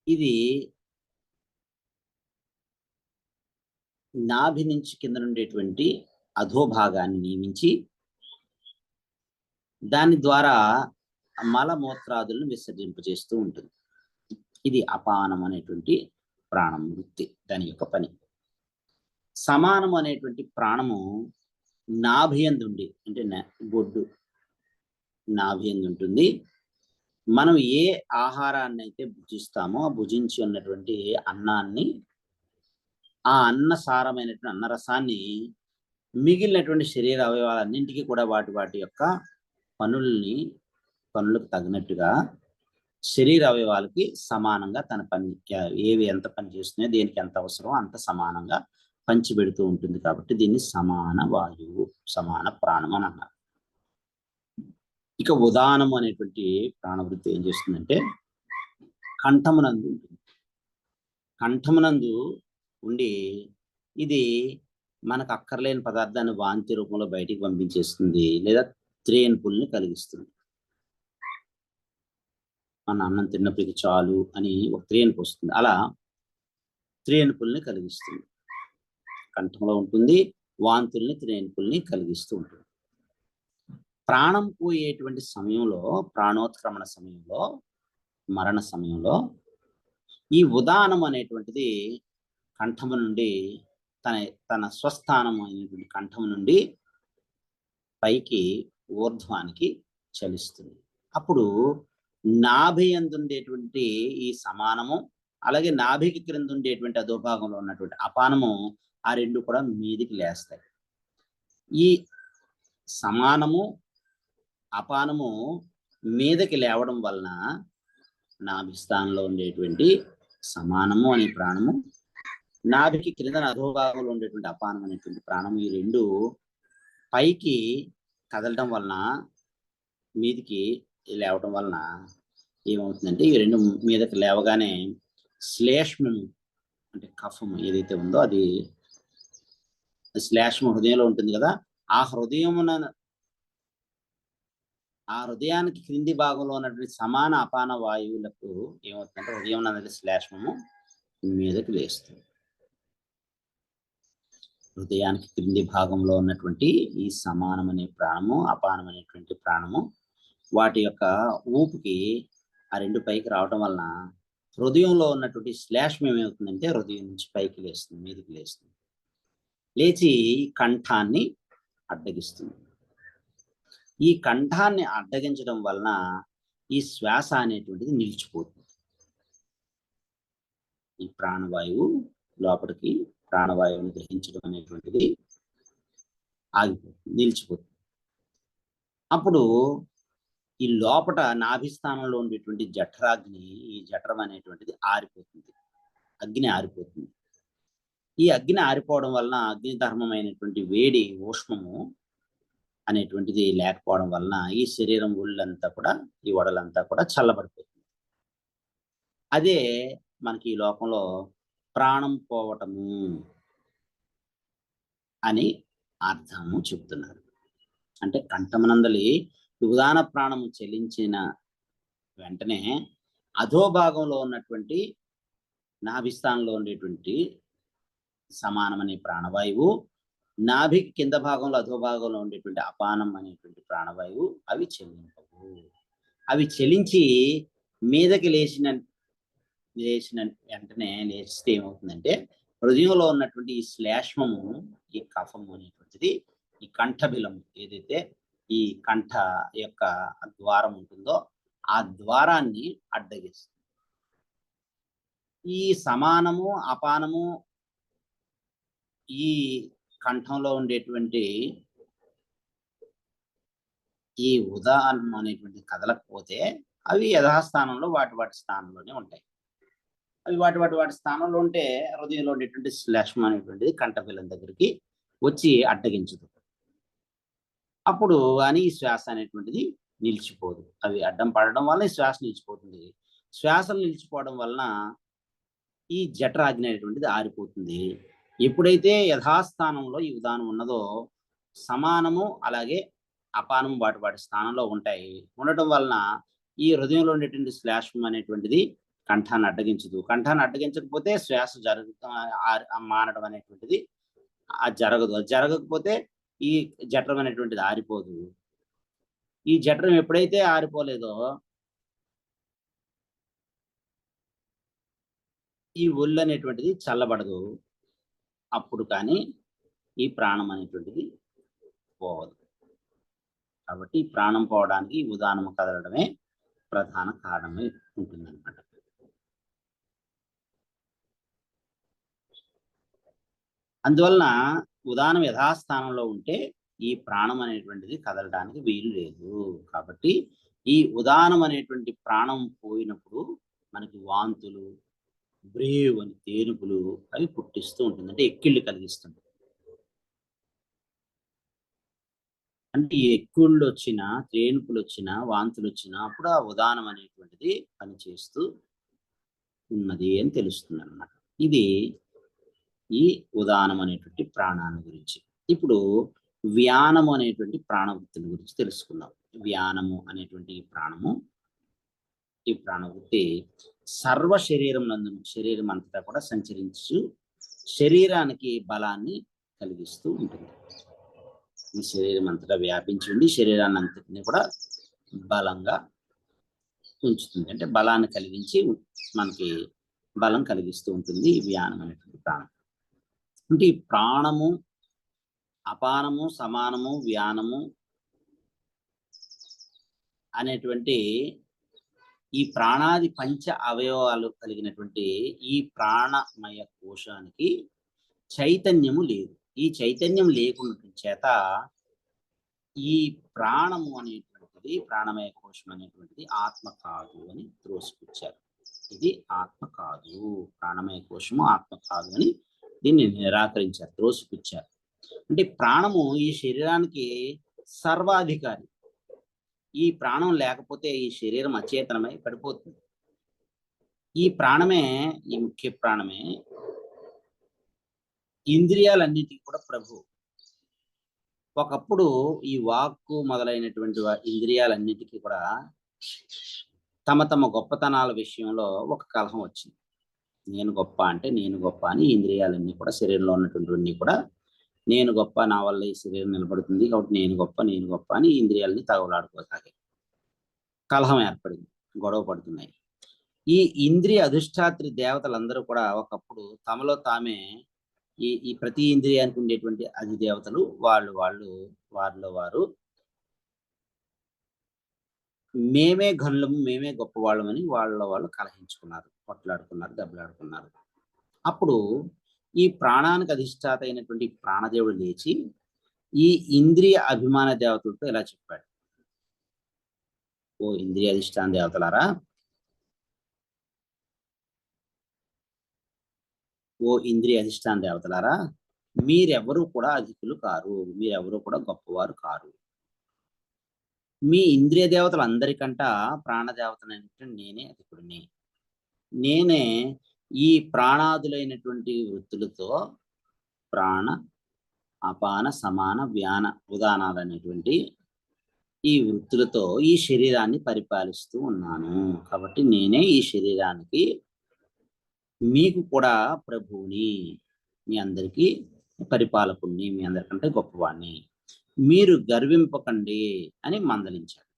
ఇది నాభి నుంచి కింద ఉండేటువంటి అధోభాగాన్ని నియమించి దాని ద్వారా మలమూత్రాదులను విసర్జింపజేస్తూ ఉంటుంది. ఇది అపానం అనేటువంటి ప్రాణం వృత్తి, దాని యొక్క పని. సమానం అనేటువంటి ప్రాణము నాభియందుండి, అంటే బొడ్డు నాభియందు ఉంటుంది. మనం ఏ ఆహారాన్ని అయితే భుజిస్తామో భుజించి ఉన్నటువంటి అన్నాన్ని, ఆ అన్న సారమైనటువంటి అన్నరసాన్ని మిగిలినటువంటి శరీర అవయవాలన్నింటికీ కూడా వాటి వాటి యొక్క పనులకు తగినట్టుగా శరీర అవయవాలకి సమానంగా తన పని, ఏవి ఎంత పని చేస్తున్నాయో, దేనికి ఎంత అవసరమో అంత సమానంగా పంచిపెడుతూ ఉంటుంది. కాబట్టి దీన్ని సమాన వాయువు, సమాన ప్రాణం అని అన్నారు. ఇక ఉదానము అనేటువంటి ప్రాణవృత్తి ఏం చేస్తుందంటే కంఠమునందు ఉంటుంది. కంఠమునందు ఉండి ఇది మనకు అక్కర్లేని పదార్థాన్ని వాంతి రూపంలో బయటికి పంపించేస్తుంది, లేదా త్రేన్పుల్ని కలిగిస్తుంది. మన అన్నం తిన్నప్పటికి చాలు అని ఒక త్రేన్పు వస్తుంది, అలా త్రేన్పుల్ని కలిగిస్తుంది. కంఠంలో ఉంటుంది, వాంతుల్ని త్రేన్పుల్ని కలిగిస్తూ ఉంటుంది. ప్రాణం పోయేటువంటి సమయంలో, ప్రాణోత్క్రమణ సమయంలో, మరణ సమయంలో ఈ ఉదానం అనేటువంటిది కంఠము నుండి తన స్వస్థానం అయినటువంటి కంఠం నుండి పైకి ఊర్ధ్వానికి చలిస్తుంది. అప్పుడు నాభి అందుండేటువంటి ఈ సమానము, అలాగే నాభికి క్రింద ఉండేటువంటి అధోభాగంలో ఉన్నటువంటి అపానము, ఆ రెండు కూడా మీదికి లేస్తాయి. ఈ సమానము అపానము మీదకి లేవడం వలన నాభిస్థానంలో ఉండేటువంటి సమానము అనే ప్రాణము, నాభికి క్రింద అధోభాగంలో ఉండేటువంటి అపానం అనేటువంటి ప్రాణము, ఈ రెండు పైకి కదలడం వలన, మీదికి లేవడం వలన ఏమవుతుందంటే, ఈ రెండు మీదకి లేవగానే శ్లేష్మము అంటే కఫము ఏదైతే ఉందో అది, శ్లేష్మ హృదయంలో ఉంటుంది కదా, ఆ హృదయానికి క్రింది భాగంలో ఉన్నటువంటి సమాన అపాన వాయువులకు ఏమవుతుందంటే హృదయం అనేది శ్లేష్మము మీదకి లేస్తుంది. హృదయానికి క్రింది భాగంలో ఉన్నటువంటి ఈ సమానం అనే ప్రాణము, అపానం అనేటువంటి ప్రాణము, వాటి యొక్క ఊపికి ఆ రెండు పైకి రావడం వలన హృదయంలో ఉన్నటువంటి శ్లేష్మం ఏమవుతుందంటే హృదయం నుంచి పైకి లేస్తుంది, మీదకి లేస్తుంది. లేచి కంఠాన్ని అడ్డగిస్తుంది. ఈ కంఠాన్ని అడ్డగించడం వలన ఈ శ్వాస అనేటువంటిది నిలిచిపోతుంది. ఈ ప్రాణవాయువు లోపలికి, ప్రాణవాయువుని గ్రహించడం అనేటువంటిది ఆగిపోతుంది, నిలిచిపోతుంది. అప్పుడు ఈ లోపట నాభిస్థానంలో ఉండేటువంటి జఠరాగ్ని, ఈ జఠరం అనేటువంటిది ఆరిపోతుంది, అగ్ని ఆరిపోతుంది. ఈ అగ్ని ఆరిపోవడం వలన అగ్ని ధర్మమైనటువంటి వేడి, ఊష్మము అనేటువంటిది లేకపోవడం వలన ఈ శరీరం ఒళ్ళంతా కూడా, ఈ వడలంతా కూడా చల్లబడిపోతుంది. అదే మనకి ఈ లోకంలో ప్రాణం పోవటము అని అర్థము చెప్తున్నారు. అంటే కంఠమనందలి ఉదాన ప్రాణము చెలించిన వెంటనే అధోభాగంలో ఉన్నటువంటి నాభిస్థానంలో ఉండేటువంటి సమానం అనే ప్రాణవాయువు, నాభికి కింద భాగంలో అధోభాగంలో ఉండేటువంటి అపానం అనేటువంటి ప్రాణవాయువు అవి చెలింపవు. అవి చెలించి మీదకి లేచిన వెంటనే లేస్తే ఏమవుతుందంటే హృదయంలో ఉన్నటువంటి ఈ శ్లేష్మము, ఈ కఫము అనేటువంటిది, ఈ కంఠబిలం ఏదైతే ఈ కంఠ యొక్క ద్వారం ఉంటుందో ఆ ద్వారాన్ని అడ్డగిస్తుంది. ఈ సమానము అపానము ఈ కంఠంలో ఉండేటువంటి ఈ ఉదాహరణ అనేటువంటి కదలకపోతే అవి యథాస్థానంలో వాటి స్థానంలోనే ఉంటాయి. అవి వాటి స్థానంలో ఉంటే హృదయంలో ఉండేటువంటి శ్లేష్మం అనేటువంటిది కంఠబిలం దగ్గరికి వచ్చి అడ్డగించదు. అప్పుడు అని ఈ శ్వాస అనేటువంటిది నిలిచిపోదు. అవి అడ్డం పడడం వల్ల ఈ శ్వాస నిలిచిపోతుంది. శ్వాసలు నిలిచిపోవడం వలన ఈ జఠరాగ్ని అనేటువంటిది ఆరిపోతుంది. ఎప్పుడైతే యథాస్థానంలో ఈ ఉదానం ఉన్నదో సమానము అలాగే అపానము వాటి స్థానంలో ఉంటాయి. ఉండటం వలన ఈ హృదయంలో ఉండేటువంటి శ్లేష్మం అనేటువంటిది కంఠాన్ని అడ్డగించదు. కంఠాన్ని అడ్డగించకపోతే శ్వాస మానడం అనేటువంటిది జరగదు. అది జరగకపోతే ఈ జఠరం అనేటువంటిది ఆరిపోదు. ఈ జఠరం ఎప్పుడైతే ఆరిపోలేదో ఈ ఒళ్ళు అనేటువంటిది చల్లబడదు. అప్పుడు కానీ ఈ ప్రాణం అనేటువంటిది పోవదు. కాబట్టి ప్రాణం పోవడానికి ఉదానము కదలడమే ప్రధాన కారణమై ఉంటుందన్నమాట. అందువలన ఉదానం యథాస్థానంలో ఉంటే ఈ ప్రాణం అనేటువంటిది కదలడానికి వీలు లేదు. కాబట్టి ఈ ఉదానం అనేటువంటి ప్రాణం పోయినప్పుడు మనకి వాంతులు, బ్రేవ్ అని తేనుపులు అవి పుట్టిస్తూ ఉంటుంది. అంటే ఎక్కిళ్ళు కలిగిస్తుంది. అంటే ఈ ఎక్కిళ్ళు వచ్చినా, తేనుపులు వచ్చినా, వాంతులు వచ్చినా అప్పుడు ఆ ఉదానం అనేటువంటిది పనిచేస్తూ ఉన్నది అని తెలుస్తుంది అన్నమాట. ఇది ఈ ఉదానం అనేటువంటి ప్రాణాన్ని గురించి. ఇప్పుడు వ్యానము అనేటువంటి ప్రాణవృత్తుల గురించి తెలుసుకుందాం. వ్యానము అనేటువంటి ఈ ప్రాణవృత్తి సర్వ శరీరం నందును, శరీరం అంతటా కూడా సంచరించు శరీరానికి బలాన్ని కలిగిస్తూ ఉంటుంది. ఈ శరీరం అంతటా వ్యాపించి ఉండి శరీరాన్ని అంతటిని కూడా బలంగా ఉంచుతుంది. అంటే బలాన్ని కలిగించి మనకి బలం కలిగిస్తూ ఉంటుంది ఈ వ్యానం అనేటువంటి ప్రాణం. అంటే ఈ ప్రాణము, అపానము, సమానము, వ్యానము అనేటువంటి ఈ ప్రాణాది పంచ అవయవాలు కలిగినటువంటి ఈ ప్రాణమయ కోశానికి చైతన్యము లేదు. ఈ చైతన్యం లేకుండా చేత ఈ ప్రాణము అనేటువంటిది, ప్రాణమయ కోశం అనేటువంటిది ఆత్మ కాదు అని త్రోసిపుచ్చారు. ఇది ఆత్మ కాదు, ప్రాణమయ కోశము ఆత్మ కాదు అని దీన్ని నిరాకరించారు, త్రోసిపుచ్చారు. అంటే ప్రాణము ఈ శరీరానికి సర్వాధికారి. ఈ ప్రాణం లేకపోతే ఈ శరీరం అచేతనమై పడిపోతుంది. ఈ ప్రాణమే, ఈ ముఖ్య ప్రాణమే ఇంద్రియాలన్నిటికీ కూడా ప్రభు. ఒకప్పుడు ఈ వాక్కు మొదలైనటువంటి ఇంద్రియాలన్నిటికీ కూడా తమ తమ గొప్పతనాల విషయంలో ఒక కలహం వచ్చింది. నేను గొప్ప అంటే నేను గొప్ప అని ఇంద్రియాలన్నీ కూడా, శరీరంలో ఉన్నటువంటివన్నీ కూడా నేను గొప్ప, నా వల్ల ఈ శరీరం నిలబడుతుంది కాబట్టి నేను గొప్ప అని ఇంద్రియాలని తగలాడుకోసాగాయి. కలహం ఏర్పడింది, గొడవ పడుతున్నాయి. ఈ ఇంద్రియ అధిష్టాత్రి దేవతలందరూ కూడా ఒకప్పుడు తమలో తామే ఈ ప్రతి ఇంద్రియానికి ఉండేటువంటి అధిదేవతలు వారిలో వారు మేమే ఘనులము, మేమే గొప్పవాళ్ళమని వాళ్ళు కలహించుకున్నారు, కొట్లాడుకున్నారు, దెబ్బలాడుకున్నారు. అప్పుడు ఈ ప్రాణానికి అధిష్టాత అయినటువంటి ప్రాణదేవుడు లేచి ఈ ఇంద్రియ అభిమాన దేవతలతో ఇలా చెప్పాడు: ఓ ఇంద్రియ అధిష్టాన దేవతలారా, ఓ ఇంద్రియ అధిష్టాన దేవతలారా, మీరెవరూ కూడా అధికులు కారు, మీరెవరూ కూడా గొప్పవారు కారు. మీ ఇంద్రియ దేవతలందరికంట ప్రాణదేవతనైనటువంటి నేనే అధికుడిని. నేనే ఈ ప్రాణాదులైనటువంటి వృత్తులతో ప్రాణ, అపాన, సమాన, వ్యాన ఉదానాలనేటువంటి ఈ వృత్తులతో ఈ శరీరాన్ని పరిపాలిస్తూ ఉన్నాను. కాబట్టి నేనే ఈ శరీరానికి మీకు కూడా ప్రభువుని, మీ అందరికీ పరిపాలకుణ్ణి, మీ అందరికంటే గొప్పవాణ్ణి, మీరు గర్వింపకండి అని మందలించాడు.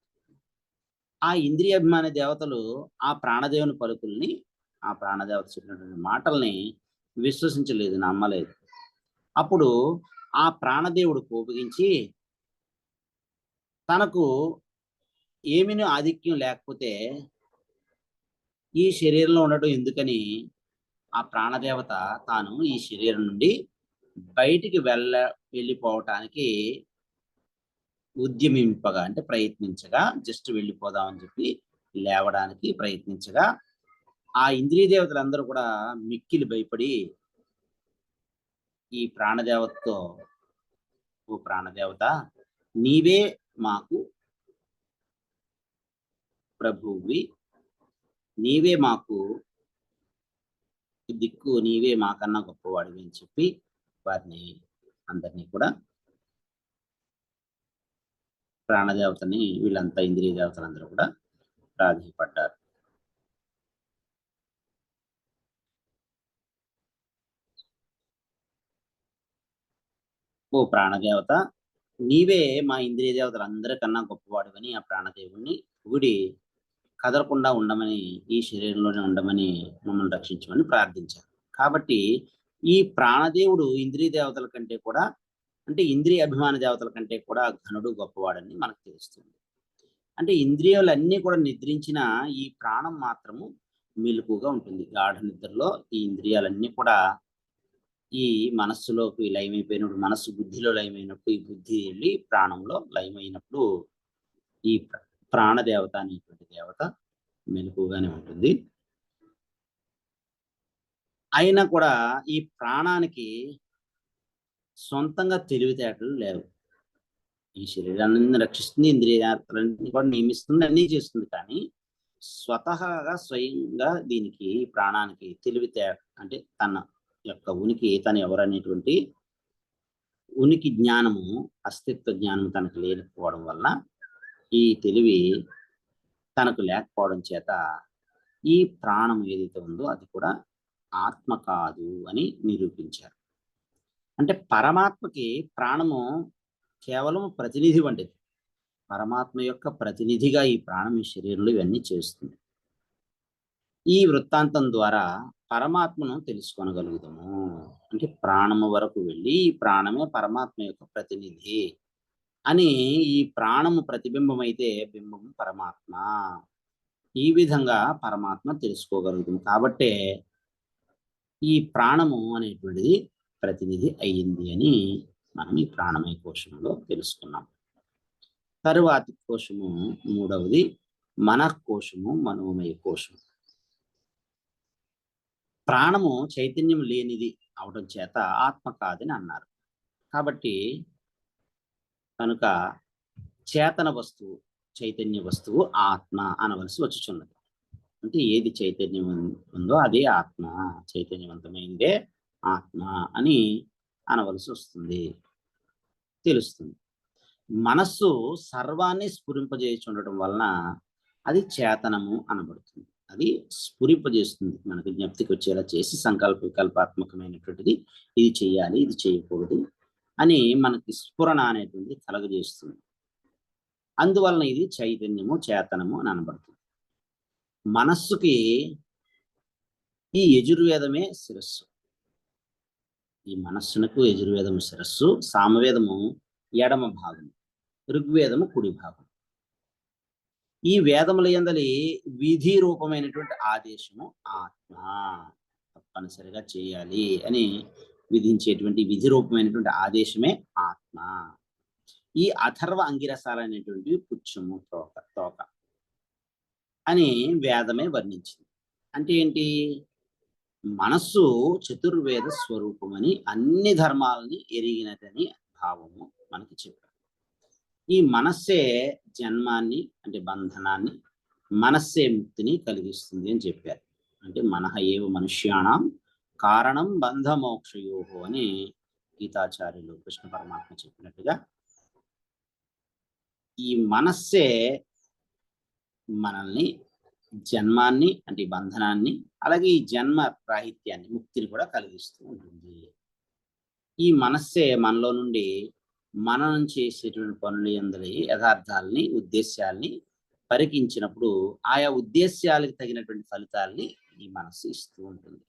ఆ ఇంద్రియాభిమాన దేవతలు ఆ ప్రాణదేవుని పలుకుల్ని, ఆ ప్రాణదేవత చెప్పినటువంటి మాటల్ని విశ్వసించలేదు, నమ్మలేదు. అప్పుడు ఆ ప్రాణదేవుడు కోపగించి తనకు ఏమీను ఆధిక్యం లేకపోతే ఈ శరీరంలో ఉండడం ఎందుకని ఆ ప్రాణదేవత తాను ఈ శరీరం నుండి బయటికి వెళ్ళిపోవటానికి ఉద్యమింపగా, అంటే ప్రయత్నించగా, జస్ట్ వెళ్ళిపోదామని చెప్పి లేవడానికి ప్రయత్నించగా ఆ ఇంద్రియ దేవతలందరూ కూడా మిక్కిలి భయపడి ఈ ప్రాణదేవతతో, ఓ ప్రాణదేవత, నీవే మాకు ప్రభువువి, నీవే మాకు దిక్కు, నీవే మాకన్నా గొప్పవాడివి అని చెప్పి వారిని అందరినీ కూడా, ప్రాణదేవతని, వీళ్ళంతా ఇంద్రియ దేవతలందరూ కూడా ప్రాధేయపడ్డారు. ఓ ప్రాణదేవత, నీవే మా ఇంద్రియ దేవతలందరికన్నా గొప్పవాడివని ఆ ప్రాణదేవుణ్ణి పొగిడి కదలకుండా ఉండమని, ఈ శరీరంలోనే ఉండమని, మమ్మల్ని రక్షించమని ప్రార్థించారు. కాబట్టి ఈ ప్రాణదేవుడు ఇంద్రియ దేవతల కంటే కూడా, అంటే ఇంద్రియ అభిమాన దేవతల కంటే కూడా ఘనుడు, గొప్పవాడని మనకు తెలుస్తుంది. అంటే ఇంద్రియాలన్నీ కూడా నిద్రించిన ఈ ప్రాణం మాత్రము మెలకువగా ఉంటుంది. గాఢ నిద్రలో ఈ ఇంద్రియాలన్నీ కూడా ఈ మనస్సులోకి లయమైపోయినప్పుడు, మనస్సు బుద్ధిలో లయమైనప్పుడు, ఈ బుద్ధి వెళ్ళి ప్రాణంలో లయమైనప్పుడు ఈ ప్రాణదేవత అనేటువంటి దేవత మెలకువగానే ఉంటుంది. అయినా కూడా ఈ ప్రాణానికి సొంతంగా తెలివితేటలు లేవు. ఈ శరీరాన్ని రక్షిస్తుంది, ఇంద్రియాలన్నీ కూడా నియమిస్తుంది, అన్నీ చేస్తుంది. కానీ స్వతహాగా స్వయంగా దీనికి, ప్రాణానికి తెలివితేట, అంటే తన యొక్క ఉనికి, తను ఎవరనేటువంటి ఉనికి జ్ఞానము, అస్తిత్వ జ్ఞానం తనకు లేకపోవడం వలన, ఈ తెలివి తనకు లేకపోవడం చేత ఈ ప్రాణం ఏదైతే ఉందో అది కూడా ఆత్మ కాదు అని నిరూపించారు. అంటే పరమాత్మకి ప్రాణము కేవలం ప్రతినిధి వంటిది. పరమాత్మ యొక్క ప్రతినిధిగా ఈ ప్రాణం ఈ శరీరంలో ఇవన్నీ చేస్తుంది. ఈ వృత్తాంతం ద్వారా పరమాత్మను తెలుసుకొనగలుగుతాము. అంటే ప్రాణము వరకు వెళ్ళి ఈ ప్రాణమే పరమాత్మ యొక్క ప్రతినిధి అని, ఈ ప్రాణము ప్రతిబింబమైతే బింబము పరమాత్మ, ఈ విధంగా పరమాత్మ తెలుసుకోగలుగుతాం. కాబట్టే ఈ ప్రాణము అనేటువంటిది ప్రతినిధి అయ్యింది అని మనం ఈ ప్రాణమయ కోశంలో తెలుసుకున్నాం. తరువాతి కోశము మూడవది మనఃకోశము, మనోమయ కోశము. ప్రాణము చైతన్యం లేనిది అవడం చేత ఆత్మ కాదని అన్నారు. కాబట్టి కనుక చేతన వస్తువు, చైతన్య వస్తువు ఆత్మ అనవలసి వచ్చుచున్నది. అంటే ఏది చైతన్యం ఉందో అదే ఆత్మ, చైతన్యవంతమైందే ఆత్మ అని అనవలసి వస్తుంది, తెలుస్తుంది. మనస్సు సర్వాన్ని స్ఫురింపజేస్తుండటం వలన అది చేతనము అనబడుతుంది. అది స్ఫురింపజేస్తుంది, మనకు జ్ఞప్తికి వచ్చేలా చేసి సంకల్పాత్మకమైనటువంటిది, ఇది చేయాలి, ఇది చేయకూడదు అని మనకి స్ఫురణ అనేటువంటిది కలగజేస్తుంది. అందువలన ఇది చైతన్యము, చేతనము అని అనబడుతుంది. మనస్సుకి ఈ యజుర్వేదమే శిరస్సు. ఈ మనస్సునకు యజుర్వేదము శిరస్సు, సామవేదము ఎడమ భాగం, ఋగ్వేదము కుడి భాగం. ఈ వేదముల యందలి విధి రూపమైనటువంటి ఆదేశము ఆత్మ, తప్పనిసరిగా చేయాలి అని విధించేటువంటి విధి రూపమైనటువంటి ఆదేశమే ఆత్మ. ఈ అథర్వ అంగిరసాలు అనేటువంటివి పుచ్చము, తోక అని వేదమే వర్ణించింది. అంటే ఏంటి? మనస్సు చతుర్వేద స్వరూపమని, అన్ని ధర్మాలని ఎరిగినదని భావము మనకి చెప్పారు. ఈ మనస్సే జన్మాన్ని, అంటే బంధనాన్ని, మనస్సే ముక్తిని కలిగిస్తుంది అని చెప్పారు. అంటే మనః ఏవ మనుష్యాణం కారణం బంధమోక్షయోహో అని గీతాచార్యులు కృష్ణ పరమాత్మ చెప్పినట్టుగా ఈ మనస్సే మనల్ని జన్మాన్ని, అంటే బంధనాన్ని, అలాగే ఈ జన్మ రాహిత్యాన్ని, ముక్తిని కూడా కలిగిస్తూ ఉంటుంది. ఈ మనస్సే మనలో నుండి మనం చేసేటువంటి పనులు యందలి యథార్థాలని, ఉద్దేశాల్ని పరికించినప్పుడు ఆయా ఉద్దేశ్యాలకు తగినటువంటి ఫలితాల్ని ఈ మనస్సు ఇస్తూ ఉంటుంది.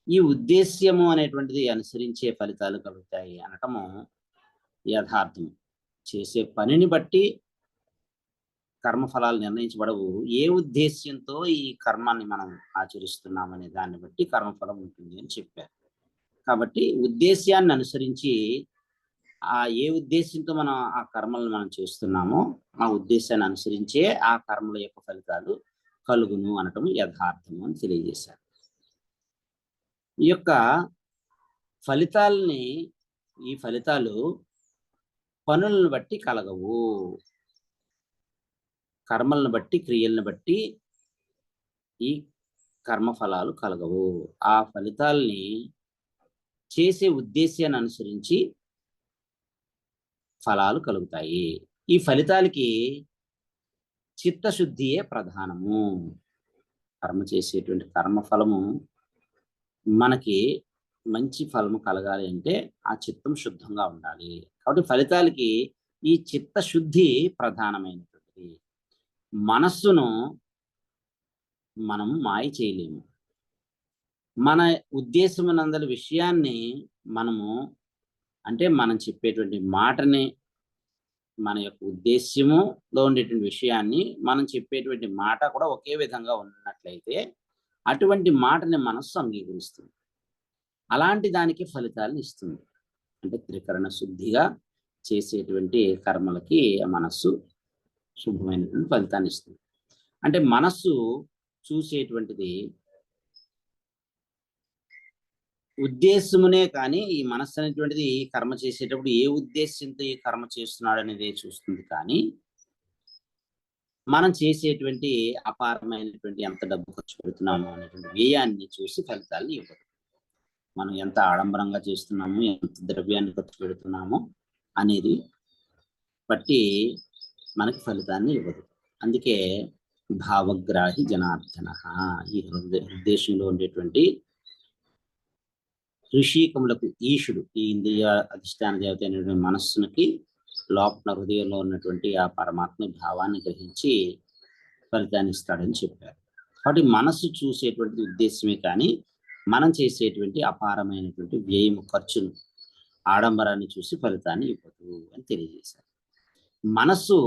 ఈ ఉద్దేశ్యము అనేటువంటిది అనుసరించే ఫలితాలు కలుగుతాయి అనటము యథార్థం. చేసే పనిని బట్టి కర్మఫలాలు నిర్ణయించబడవు. ఏ ఉద్దేశ్యంతో ఈ కర్మాన్ని మనం ఆచరిస్తున్నామనే దాన్ని బట్టి కర్మఫలం ఉంటుంది అని చెప్పారు. కాబట్టి ఉద్దేశ్యాన్ని అనుసరించి ఏ ఉద్దేశంతో మనం ఆ కర్మలను మనం చేస్తున్నామో ఆ ఉద్దేశాన్ని అనుసరించే ఆ కర్మల యొక్క ఫలితాలు కలుగును అనటం యథార్థము అని తెలియజేశారు. ఈ యొక్క ఈ ఫలితాలు పనులను బట్టి కలగవు. కర్మలను బట్టి, క్రియలను బట్టి ఈ కర్మఫలాలు కలగవు. ఆ ఫలితాల్ని చేసే ఉద్దేశాన్ని అనుసరించి ఫలాలు కలుగుతాయి. ఈ ఫలితాలకి చిత్తశుద్ధియే ప్రధానము. కర్మ చేసేటువంటి కర్మఫలము మనకి మంచి ఫలము కలగాలి అంటే ఆ చిత్తం శుద్ధంగా ఉండాలి. కాబట్టి ఫలితాలకి ఈ చిత్తశుద్ధి ప్రధానమైనటువంటిది. మనస్సును మనం మాయ చేయలేము. మన ఉద్దేశమునందలి విషయాన్ని మనము అంటే మనం చెప్పేటువంటి మాటని, మన యొక్క ఉద్దేశ్యములో ఉండేటువంటి విషయాన్ని మనం చెప్పేటువంటి మాట కూడా ఒకే విధంగా ఉన్నట్లయితే అటువంటి మాటని మనస్సు అంగీకరిస్తుంది. అలాంటి దానికి ఫలితాలను ఇస్తుంది. అంటే త్రికరణ శుద్ధిగా చేసేటువంటి కర్మలకి మనస్సు శుభమైనటువంటి ఫలితాన్ని ఇస్తుంది. అంటే మనస్సు చూసేటువంటిది ఉద్దేశమునే కానీ ఈ మనస్సు అనేటువంటిది కర్మ చేసేటప్పుడు ఏ ఉద్దేశంతో ఈ కర్మ చేస్తున్నాడు అనేది చూస్తుంది. కానీ మనం చేసేటువంటి అపారమైనటువంటి ఎంత డబ్బు ఖర్చు పెడుతున్నాము అనేటువంటి వ్యయాన్ని చూసి ఫలితాలను ఇవ్వదు. మనం ఎంత ఆడంబరంగా చేస్తున్నాము, ఎంత ద్రవ్యాన్ని ఖర్చు పెడుతున్నాము అనేది బట్టి మనకి ఫలితాన్ని ఇవ్వదు. అందుకే భావగ్రాహి జనార్దన ఈ ఉద్దేశంలో ఉండేటువంటి ఋషికములకు ఈశుడు, ఈ ఇంద్రియ అధిష్టాన దేవత అయినటువంటి మనస్సునికి లోపల హృదయంలో ఉన్నటువంటి ఆ పరమాత్మ భావాన్ని గ్రహించి ఫలితాన్ని ఇస్తాడని చెప్పారు. కాబట్టి మనస్సు చూసేటువంటి ఉద్దేశమే కానీ మనం చేసేటువంటి అపారమైనటువంటి వ్యయము, ఖర్చును, ఆడంబరాన్ని చూసి ఫలితాన్ని ఇవ్వదు అని తెలియజేశారు. మనస్సు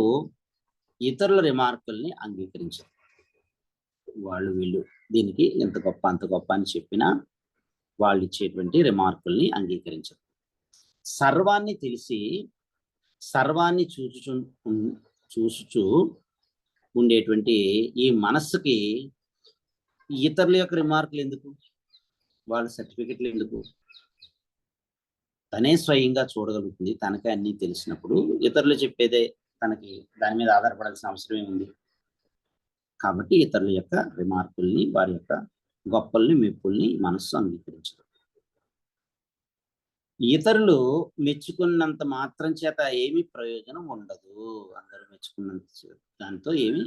ఇతరుల రిమార్కుల్ని అంగీకరించదు. వాళ్ళు వీళ్ళు దీనికి ఎంత గొప్ప అంత గొప్ప అని చెప్పినా వాళ్ళు ఇచ్చేటువంటి రిమార్కుల్ని అంగీకరించరు. సర్వాన్ని తెలిసి సర్వాన్ని చూచుచూ ఉండేటువంటి ఈ మనస్సుకి ఇతరుల యొక్క రిమార్కులు ఎందుకు, వాళ్ళ సర్టిఫికెట్లు ఎందుకు? తనే స్వయంగా చూడగలుగుతుంది. తనకే అన్నీ తెలిసినప్పుడు ఇతరులు చెప్పేదే తనకి దాని మీద ఆధారపడాల్సిన అవసరం ఏముంది? కాబట్టి ఇతరుల యొక్క రిమార్కుల్ని, వారి యొక్క గొప్పల్ని, మెప్పుల్ని మనస్సు అంగీకరించదు. ఇతరులు మెచ్చుకున్నంత మాత్రం చేత ఏమీ ప్రయోజనం ఉండదు. అందరూ మెచ్చుకున్నంత దాంతో ఏమీ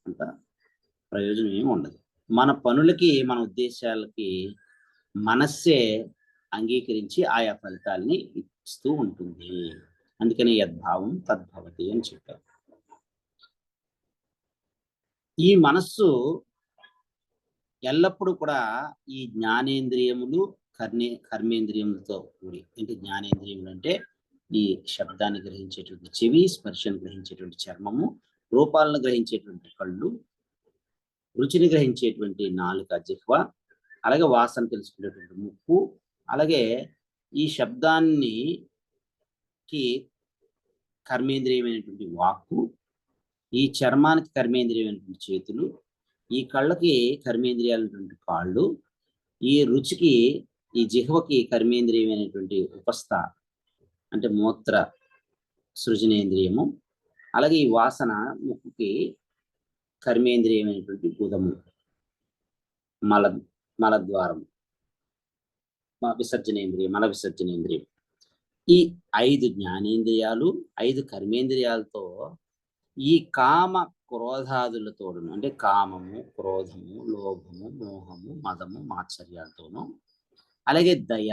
అంత ప్రయోజనం ఏమి ఉండదు. మన పనులకి, మన ఉద్దేశాలకి మనస్సే అంగీకరించి ఆయా ఫలితాల్ని ఇస్తూ ఉంటుంది. అందుకని యద్భావం తద్భవతి అని చెప్పారు. ఈ మనస్సు ఎల్లప్పుడూ కూడా ఈ జ్ఞానేంద్రియములు, కర్మేంద్రియములతో కూడి, అంటే జ్ఞానేంద్రియములు అంటే ఈ శబ్దాన్ని గ్రహించేటువంటి చెవి, స్పర్శను గ్రహించేటువంటి చర్మము, రూపాలను గ్రహించేటువంటి కళ్ళు, రుచిని గ్రహించేటువంటి నాలుక, జిహ్వ, అలాగే వాసన తెలుసుకునేటువంటి ముక్కు, అలాగే ఈ శబ్దాన్ని కర్మేంద్రియమైనటువంటి వాక్కు, ఈ చర్మానికి కర్మేంద్రియమైనటువంటి చేతులు, ఈ కళ్ళకి కర్మేంద్రియాలైనటువంటి కాళ్ళు, ఈ రుచికి, ఈ జిహ్వకి కర్మేంద్రియమైనటువంటి ఉపస్థ అంటే మూత్ర సృజనేంద్రియము, అలాగే ఈ వాసన ముక్కుకి కర్మేంద్రియమైనటువంటి గుదము, మలద్వారం, మల విసర్జనేంద్రియం. ఈ 5 జ్ఞానేంద్రియాలు, 5 కర్మేంద్రియాలతో ఈ కామ క్రోధాదులతోను, అంటే కామము, క్రోధము, లోభము, మోహము, మదము, మాత్సర్యాలతోనూ, అలాగే దయ,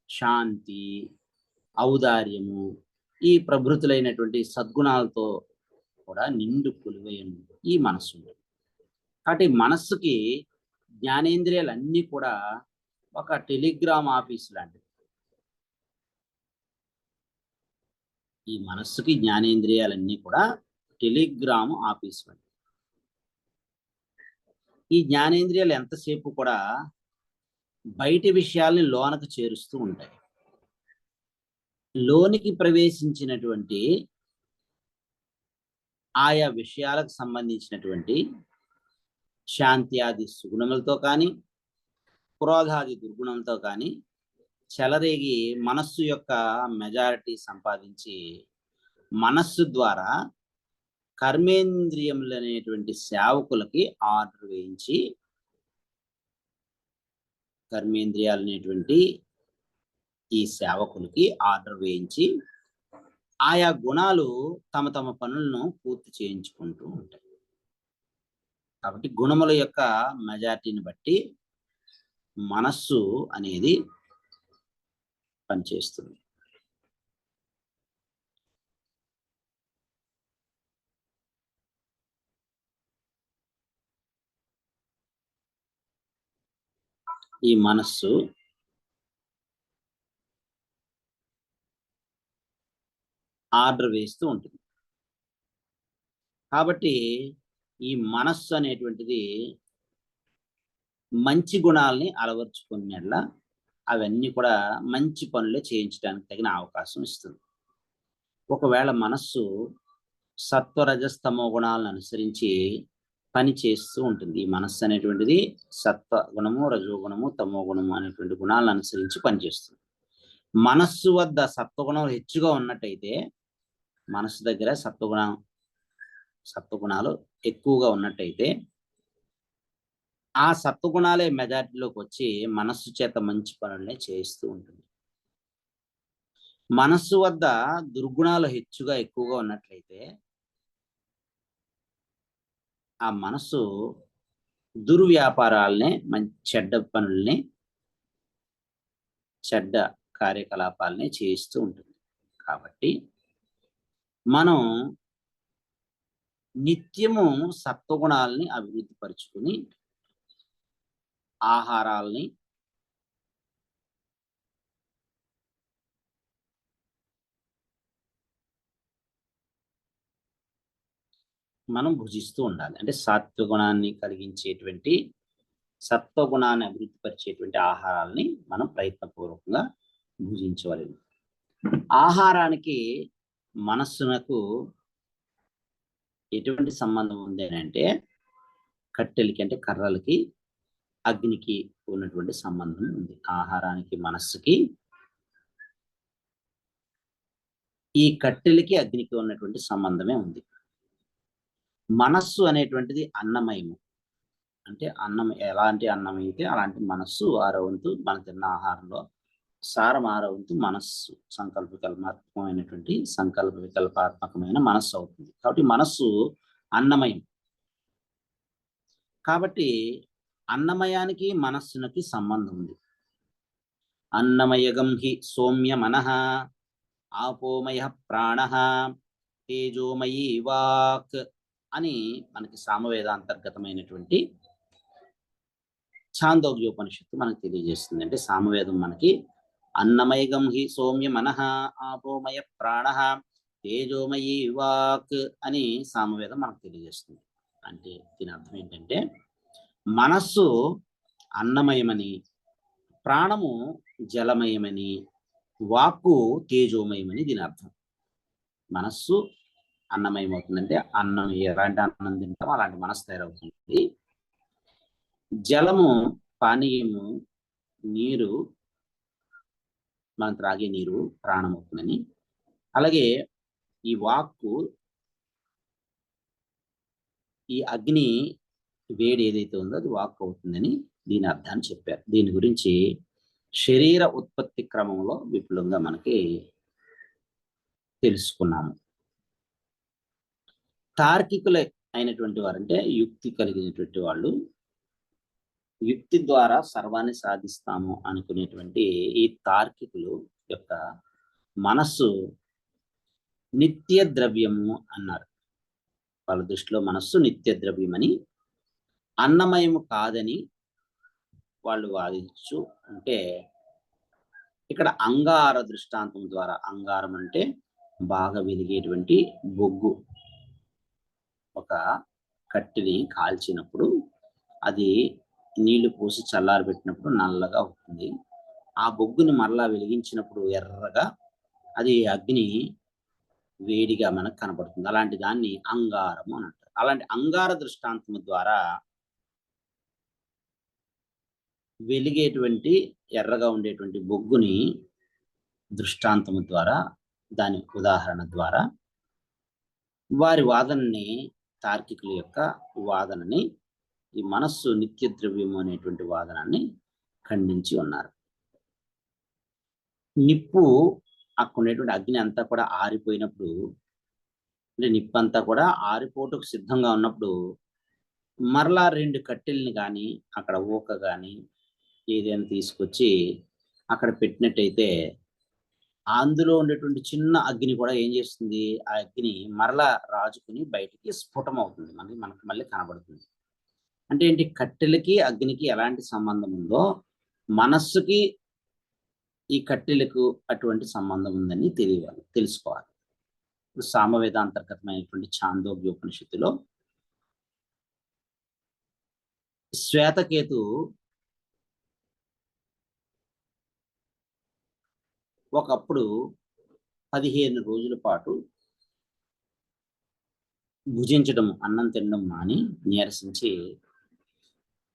శాంతి, ఔదార్యము, ఈ ప్రభృతులైనటువంటి సద్గుణాలతో కూడా నిండు కొలువై ఈ మనస్సు ఉంటుంది. కాబట్టి మనస్సుకి జ్ఞానేంద్రియాలన్నీ కూడా ఒక టెలిగ్రామ్ ఆఫీస్ లాంటిది. ఈ మనస్సుకి జ్ఞానేంద్రియాలన్నీ కూడా టెలిగ్రామ్ ఆఫీస్ లాంటిది. ఈ జ్ఞానేంద్రియాలు ఎంతసేపు కూడా బయటి విషయాల్ని లోనకు చేరుస్తూ ఉంటాయి. లోనికి ప్రవేశించినటువంటి ఆయా విషయాలకు సంబంధించినటువంటి శాంతి ఆది సుగుణములతో కానీ, క్రోధాది దుర్గుణంతో కానీ చెలరేగి మనస్సు యొక్క మెజారిటీ సంపాదించి మనస్సు ద్వారా కర్మేంద్రియములు అనేటువంటి సేవకులకి ఆర్డర్ వేయించి, కర్మేంద్రియాలు అనేటువంటి ఈ సేవకులకి ఆర్డర్ వేయించి ఆయా గుణాలు తమ తమ పనులను పూర్తి చేయించుకుంటూ ఉంటాయి. కాబట్టి గుణముల యొక్క మెజారిటీని బట్టి మనస్సు అనేది పనిచేస్తుంది. ఈ మనస్సు ఆర్డర్ వేస్తూ ఉంటుంది. కాబట్టి ఈ మనస్సు అనేటువంటిది మంచి గుణాలని అలవర్చుకునేట్ల అవన్నీ కూడా మంచి పనులే చేయించడానికి తగిన అవకాశం ఇస్తుంది. ఒకవేళ మనస్సు సత్వరజస్తమో గుణాలను అనుసరించి పని చేస్తూ ఉంటుంది. ఈ మనస్సు అనేటువంటిది సత్వ గుణము, రజోగుణము, తమో గుణము అనేటువంటి గుణాలను అనుసరించి పనిచేస్తుంది. మనస్సు వద్ద సత్వగుణం హెచ్చుగా ఉన్నట్టయితే, మనస్సు దగ్గర సత్వగుణాలు ఎక్కువగా ఉన్నట్టయితే ఆ సత్వగుణాలే మెజారిటీలోకి వచ్చి మనస్సు చేత మంచి పనులనే చేయిస్తూ ఉంటుంది. మనస్సు వద్ద దుర్గుణాలు హెచ్చుగా ఎక్కువగా ఉన్నట్లయితే ఆ మనస్సు దుర్వ్యాపారాలనే, చెడ్డ పనుల్ని, చెడ్డ కార్యకలాపాలని చేయిస్తూ ఉంటుంది. కాబట్టి మనం నిత్యము సత్వగుణాలని అభివృద్ధి పరుచుకుని ఆహారాల్ని మనం భుజిస్తూ ఉండాలి. అంటే సాత్వగుణాన్ని కలిగించేటువంటి, సత్వగుణాన్ని అభివృద్ధి పరిచేటువంటి ఆహారాల్ని మనం ప్రయత్నపూర్వకంగా భుజించవలెను. ఆహారానికి మనస్సునకు ఎటువంటి సంబంధం ఉంది అని అంటే, కట్టెలకి అంటే కర్రలకి, అగ్నికి ఉన్నటువంటి సంబంధం ఉంది. ఆహారానికి మనస్సుకి, ఈ కట్టెలకి అగ్నికి ఉన్నటువంటి సంబంధమే ఉంది. మనస్సు అనేటువంటిది అన్నమయము. అంటే అన్నం ఎలాంటి అన్నం అయితే అలాంటి మనస్సు ఆరో వంతు, మనం తిన్న ఆహారంలో సారం ఆరో వంతు మనస్సు సంకల్ప వికల్పాత్మకమైన మనస్సు అవుతుంది. కాబట్టి మనస్సు అన్నమయం. కాబట్టి అన్నమయానికి మనస్సునకి సంబంధం ఉంది. అన్నమయగం హి సౌమ్య మనః, ఆపోమయ ప్రాణః, తేజోమయీ వాక్ అని మనకి సామవేదాంతర్గతమైనటువంటి ఛాందోగ్యోపనిషత్తు మనకు తెలియజేస్తుంది. అంటే సామవేదం మనకి అన్నమయగం హి సౌమ్య మనః, ఆపోమయ ప్రాణః, తేజోమయీ వాక్ అని సామవేదం మనకు తెలియజేస్తుంది. అంటే దీని అర్థం ఏంటంటే, మనస్సు అన్నమయమని, ప్రాణము జలమయమని, వాక్కు తేజోమయమని దీని అర్థం. మనస్సు అన్నమయం అవుతుందంటే, అన్నం ఎలాంటి అన్నం తింటామో అలాంటి మనస్సు తయారవుతుంది. జలము పానీయము, నీరు మనం త్రాగే నీరు ప్రాణం అవుతుందని, అలాగే ఈ వాక్కు, ఈ అగ్ని వేడి ఏదైతే ఉందో అది వాక్కు అవుతుందని దీని అర్థాన్ని చెప్పారు. దీని గురించి శరీర ఉత్పత్తి క్రమంలో విపులంగా మనకి తెలుసుకున్నాము. తార్కికులే అయినటువంటి వారంటే యుక్తి కలిగినటువంటి వాళ్ళు, యుక్తి ద్వారా సర్వాన్ని సాధిస్తాము అనుకునేటువంటి ఈ తార్కికులు యొక్క మనస్సు నిత్య ద్రవ్యము అన్నారు. వాళ్ళ దృష్టిలో మనస్సు నిత్య ద్రవ్యమని, అన్నమయము కాదని వాళ్ళు వాదించు ఉంటే, ఇక్కడ అంగార దృష్టాంతం ద్వారా, అంగారం అంటే బాగా వెలిగేటువంటి బొగ్గు, ఒక కట్టెని కాల్చినప్పుడు అది నీళ్లు పోసి చల్లారబెట్టినప్పుడు నల్లగా అవుతుంది. ఆ బొగ్గుని మరలా వెలిగించినప్పుడు ఎర్రగా అది అగ్ని వేడిగా మనకు కనబడుతుంది. అలాంటి దాన్ని అంగారము అని అంటారు. అలాంటి అంగార దృష్టాంతము ద్వారా వెలిగేటువంటి ఎర్రగా ఉండేటువంటి బొగ్గుని దృష్టాంతము ద్వారా, దాని ఉదాహరణ ద్వారా వారి వాదనని, తార్కికుల యొక్క వాదనని, ఈ మనస్సు నిత్య ద్రవ్యము అనేటువంటి వాదనాన్ని ఖండించి ఉన్నారు. నిప్పు, అక్కడ ఉండేటువంటి అగ్ని అంతా కూడా ఆరిపోయినప్పుడు, అంటే నిప్పు అంతా కూడా ఆరిపోటుకు సిద్ధంగా ఉన్నప్పుడు మరలా 2 కట్టెల్ని కానీ, అక్కడ ఊక కానీ ఏదైనా తీసుకొచ్చి అక్కడ పెట్టినట్టయితే అందులో ఉండేటువంటి చిన్న అగ్ని కూడా ఏం చేస్తుంది, ఆ అగ్ని మరలా రాజుకుని బయటికి స్ఫుటమవుతుంది, మనకు మళ్ళీ కనబడుతుంది. అంటే ఏంటి, కట్టెలకి అగ్నికి ఎలాంటి సంబంధం ఉందో మనస్సుకి ఈ కట్టెలకు అటువంటి సంబంధం ఉందని తెలుసుకోవాలి. సామవేదాంతర్గతమైనటువంటి ఛాందోగ్యోపనిషత్తులో శ్వేతకేతు ఒకప్పుడు 15 రోజుల పాటు భుజించడం, అన్నం తినడం మాని నీరసించి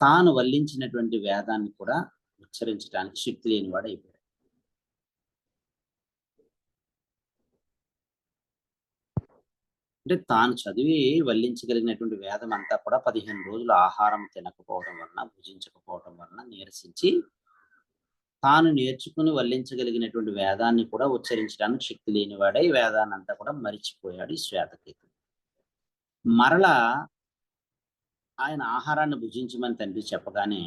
తాను వల్లించినటువంటి వేదాన్ని కూడా ఉచ్చరించడానికి శక్తి లేనివాడు అయిపోయాడు. అంటే తాను చదివి వల్లించగలిగినటువంటి వేదం అంతా కూడా 15 రోజులు ఆహారం తినకపోవడం వలన, భుజించకపోవడం వలన నీరసించి తాను నేర్చుకుని వల్లించగలిగినటువంటి వేదాన్ని కూడా ఉచ్చరించడానికి శక్తి లేనివాడై వేదాన్ని అంతా కూడా మరిచిపోయాడు ఈ శ్వేతకేతు. మరలా ఆయన ఆహారాన్ని భుజించమని తండ్రి చెప్పగానే,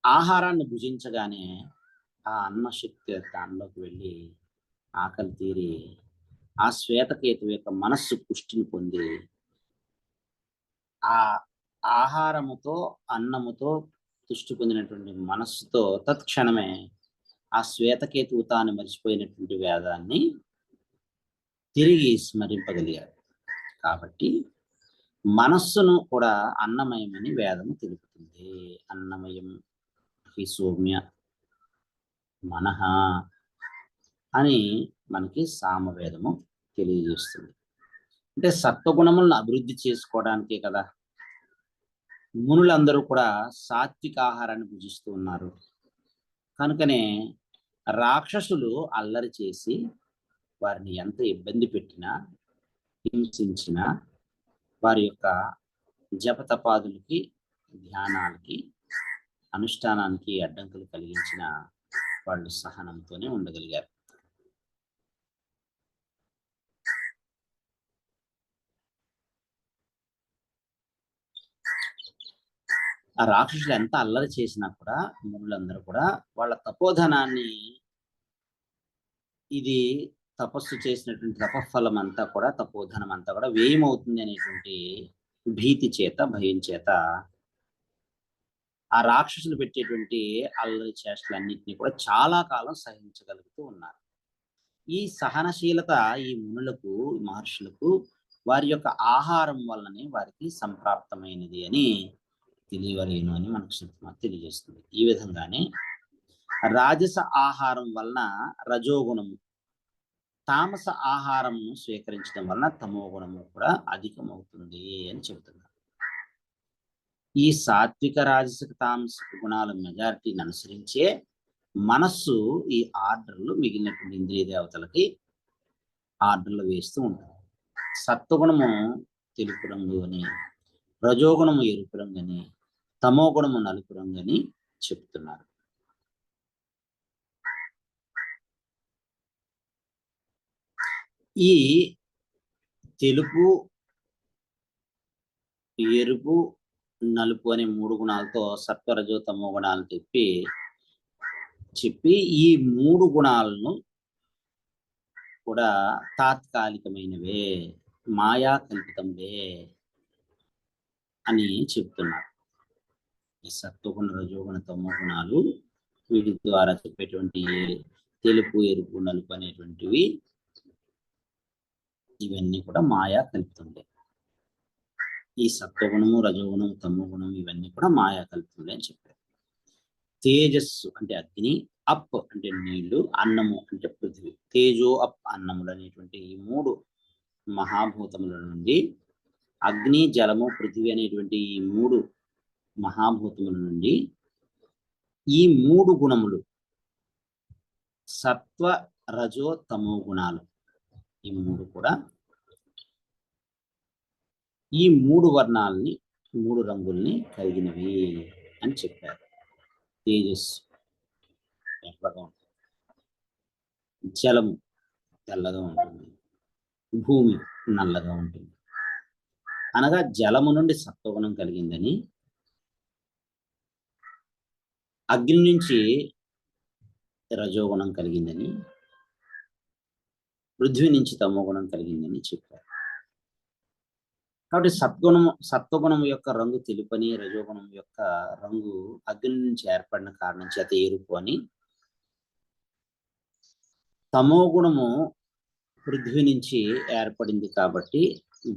ఆహారాన్ని భుజించగానే ఆ అన్నశక్తి దానిలోకి వెళ్ళి ఆకలి తీరి ఆ శ్వేతకేతు యొక్క మనస్సు పుష్టిని పొంది ఆ ఆహారముతో, అన్నముతో పుష్టి పొందినటువంటి మనస్సుతో తత్క్షణమే ఆ శ్వేతకేతువు తాను మరిచిపోయినటువంటి వేదాన్ని తిరిగి స్మరింపగలిగాడు. కాబట్టి మనస్సును కూడా అన్నమయమని వేదము తెలుపుతుంది. అన్నమయం హి సౌమ్య మనః అని మనకి సామవేదము తెలియజేస్తుంది. అంటే సత్వగుణములను అభివృద్ధి చేసుకోవడానికే కదా మునులందరూ కూడా సాత్విక ఆహారాన్ని భుజిస్తూ ఉన్నారు. కనుకనే రాక్షసులు అల్లరి చేసి వారిని ఎంత ఇబ్బంది పెట్టినా, హింసించినా, వారి యొక్క జపతపాదులకి, ధ్యానాలకి, అనుష్ఠానానికి అడ్డంకులు కలిగించిన వాళ్ళు సహనంతోనే ఉండగలిగారు. ఆ రాక్షసులు ఎంత అల్లరి చేసినా కూడా మునులందరూ కూడా వాళ్ళ తపోధనాన్ని, ఇది తపస్సు చేసినటువంటి తపఫలం అంతా కూడా, తపోధనం అంతా కూడా వ్యయమవుతుంది అనేటువంటి భీతి చేత, భయం చేత ఆ రాక్షసులు పెట్టేటువంటి అల్లరి చేష్టలన్నింటినీ కూడా చాలా కాలం సహించగలుగుతూ ఉన్నారు. ఈ సహనశీలత ఈ మునులకు, మహర్షులకు వారి యొక్క ఆహారం వల్లనే వారికి సంప్రాప్తమైనది అని తెలియవలేను అని మనకు తెలియజేస్తుంది. ఈ విధంగానే రాజస ఆహారం వలన రజోగుణము, తామస ఆహారం స్వీకరించడం వలన తమో గుణము కూడా అధికమవుతుంది అని చెబుతున్నారు. ఈ సాత్విక, రాజసిక, తామసిక గుణాల మెజారిటీని అనుసరించే మనస్సు ఈ ఆర్డర్లు మిగిలినటువంటి ఇంద్రియ దేవతలకి ఆర్డర్లు వేస్తూ ఉంటుంది. సత్వగుణము తెలుపు రంగు అని, రజోగుణము ఎరుపు రంగు అని, తమో గుణము నలుపు రంగు అని చెప్తున్నారు. ఈ తెలుపు, ఎరుపు, నలుపు అనే 3 గుణాలతో సత్వరజో తమో గుణాలు చెప్పి ఈ 3 గుణాలను కూడా తాత్కాలికమైనవే, మాయా కల్పితంలే అని చెప్తున్నారు. ఈ సత్వగుణ రజోగుణ తమో గుణాలు వీటి ద్వారా చెప్పేటువంటి తెలుపు ఎరుపు నలుపు అనేటువంటివి ఇవన్నీ కూడా మాయా కల్పితంలే. ఈ సత్వగుణము రజోగుణం తమో గుణం ఇవన్నీ కూడా మాయా కల్పితంలే అని చెప్పారు. తేజస్సు అంటే అగ్ని, అప్ అంటే నీళ్లు, అన్నము అంటే పృథివీ. తేజో అప్ అన్నములు అనేటువంటి ఈ మూడు మహాభూతముల నుండి, అగ్ని జలము పృథివీ అనేటువంటి ఈ మూడు మహాభూతముల నుండి ఈ మూడు గుణములు సత్వ రజో తమో గుణాలు ఈ మూడు కూడా ఈ మూడు వర్ణాలని మూడు రంగుల్ని కలిగినవి అని చెప్పారు. తేజస్సు ఎర్రగా ఉంటుంది, జలము తెల్లగా ఉంటుంది, భూమి నల్లగా ఉంటుంది. అనగా జలము నుండి సత్వగుణం కలిగిందని, అగ్ని నుంచి రజోగుణం కలిగిందని, పృథ్వీ నుంచి తమోగుణం కలిగిందని చెప్పారు. కాబట్టి సత్వగుణం యొక్క రంగు తెలుపని, రజోగుణం యొక్క రంగు అగ్ని నుంచి ఏర్పడిన కారణం చేత ఎరుపు అని, తమోగుణము పృథ్వీ నుంచి ఏర్పడింది కాబట్టి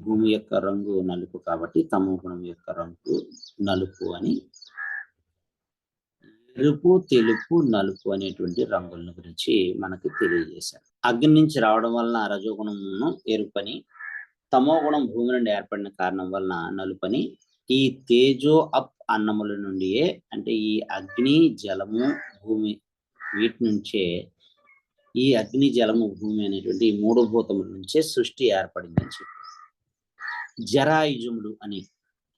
భూమి యొక్క రంగు నలుపు కాబట్టి తమోగుణం యొక్క రంగు నలుపు అని, ఎరుపు తెలుపు నలుపు అనేటువంటి రంగుల గురించి మనకి తెలియజేశారు. అగ్ని నుంచి రావడం వలన రజోగుణమును ఎరుపని, తమో గుణం భూమి నుండి ఏర్పడిన కారణం వలన నలుపని, ఈ తేజో అప్ అన్నముల నుండియే అంటే ఈ అగ్ని జలము భూమి వీటి నుంచే ఈ అగ్ని జలము భూమి అనేటువంటి ఈ మూడు భూతముల నుంచే సృష్టి ఏర్పడిందని చెప్పారు. జరాయుజములు అని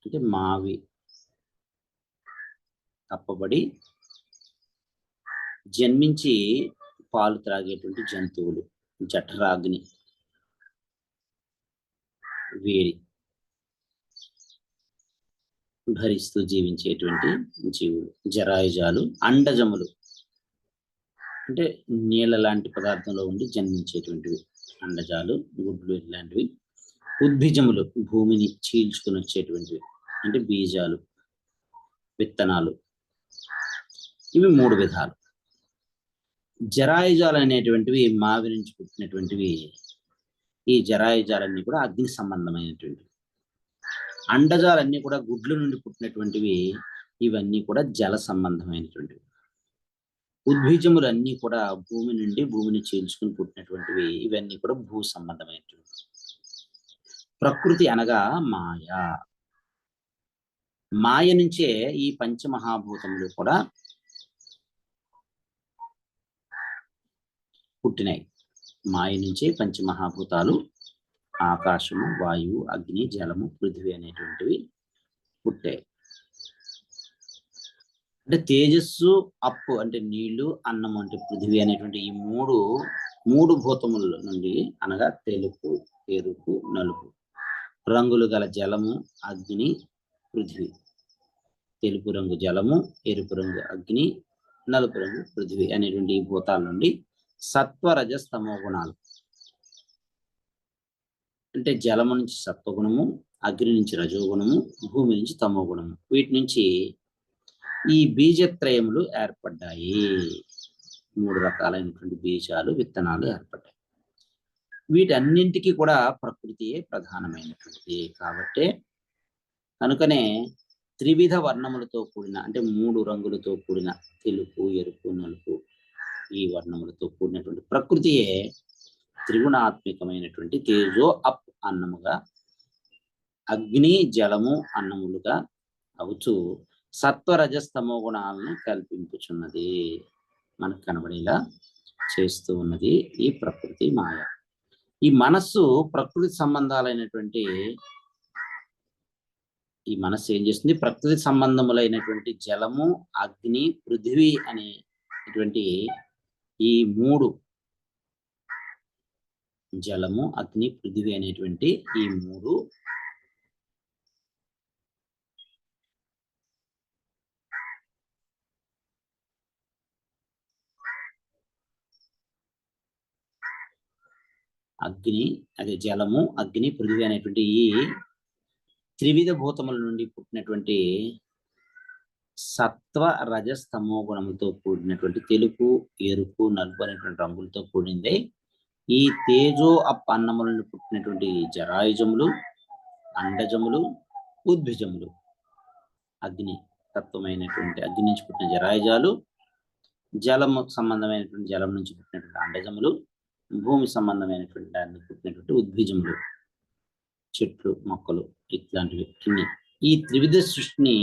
అంటే మావి కప్పబడి జన్మించి పాలు త్రాగేటువంటి జంతువులు, జఠరాగ్ని వేడి భరిస్తూ జీవించేటువంటి జీవులు జరాయుజాలు. అండజములు అంటే నీళ్ళ లాంటి పదార్థంలో ఉండి జన్మించేటువంటివి అండజాలు, గుడ్లు ఇలాంటివి. ఉద్భిజములు భూమిని చీల్చుకుని వచ్చేటువంటివి అంటే బీజాలు, విత్తనాలు. ఇవి మూడు విధాలు. జరాయుజాలు అనేటువంటివి మావి నుంచి పుట్టినటువంటివి. ఈ జరాయుజాలన్నీ కూడా అగ్ని సంబంధమైనటువంటివి. అండజాలన్నీ కూడా గుడ్ల నుండి పుట్టినటువంటివి. ఇవన్నీ కూడా జల సంబంధమైనటువంటివి. ఉద్భిజములన్నీ కూడా భూమి నుండి భూమిని చీల్చుకుని పుట్టినటువంటివి. ఇవన్నీ కూడా భూ సంబంధమైనటువంటివి. ప్రకృతి అనగా మాయ. మాయ నుంచే ఈ పంచమహాభూతములు కూడా పుట్టినాయి. మాయ నుంచే పంచమహాభూతాలు ఆకాశము, వాయువు, అగ్ని, జలము, పృథివీ అనేటువంటివి పుట్టాయి. అంటే తేజస్సు అప్పు అంటే నీళ్లు, అన్నము అంటే పృథివీ అనేటువంటి ఈ మూడు భూతముల నుండి అనగా తెలుపు, ఎరుపు, నలుపు రంగులు గల జలము, అగ్ని, పృథివీ. తెలుపు రంగు జలము, ఎరుపు రంగు అగ్ని, నలుపు రంగు పృథివీ అనేటువంటి ఈ భూతాల నుండి సత్వ రజస్తమో గుణాలు అంటే జలము నుంచి సత్వగుణము, అగ్ని నుంచి రజోగుణము, భూమి నుంచి తమో గుణము. వీటి నుంచి ఈ బీజత్రయములు ఏర్పడ్డాయి. మూడు రకాలైనటువంటి బీజాలు, విత్తనాలు ఏర్పడ్డాయి. వీటన్నింటికి కూడా ప్రకృతియే ప్రధానమైనటువంటిది. కాబట్టి కనుకనే త్రివిధ వర్ణములతో కూడిన అంటే మూడు రంగులతో కూడిన తెలుపు, ఎరుపు, నలుపు ఈ వర్ణములతో కూడినటువంటి ప్రకృతియే త్రిగుణాత్మికమైనటువంటి తేజో అప్ అన్నముగా, అగ్ని జలము అన్నములుగా అవుతూ సత్వరజస్తమో గుణాలను కల్పించుచున్నది. మనకు కనబడేలా చేస్తూ ఉన్నది ఈ ప్రకృతి మాయ. ఈ మనస్సు ప్రకృతి సంబంధాలైనటువంటి ఈ మనస్సు ఏం చేస్తుంది? ప్రకృతి సంబంధములైనటువంటి జలము, అగ్ని, పృథివీ అనేటువంటి ఈ మూడు జలము, అగ్ని, పృథివీ అనేటువంటి ఈ మూడు అగ్ని, అదే జలము, అగ్ని, పృథివీ అనేటువంటి ఈ త్రివిధ భూతముల నుండి పుట్టినటువంటి సత్వ రజస్తమో గుణములతో కూడినటువంటి తెలుపు, ఎరుపు, నలుపు అనేటువంటి రంగులతో కూడిందే ఈ తేజో అన్నముల నుండి పుట్టినటువంటి జరాయుజములు, అండజములు, ఉద్భిజములు. అగ్ని తత్వమైనటువంటి అగ్ని నుంచి పుట్టిన జరాయుజాలు, జలము సంబంధమైనటువంటి జలం నుంచి పుట్టినటువంటి అండజములు, భూమి సంబంధమైనటువంటి దాన్ని పుట్టినటువంటి ఉద్భిజములు, చెట్లు, మొక్కలు, ఇట్లాంటివి అన్ని. ఈ త్రివిధ సృష్టిని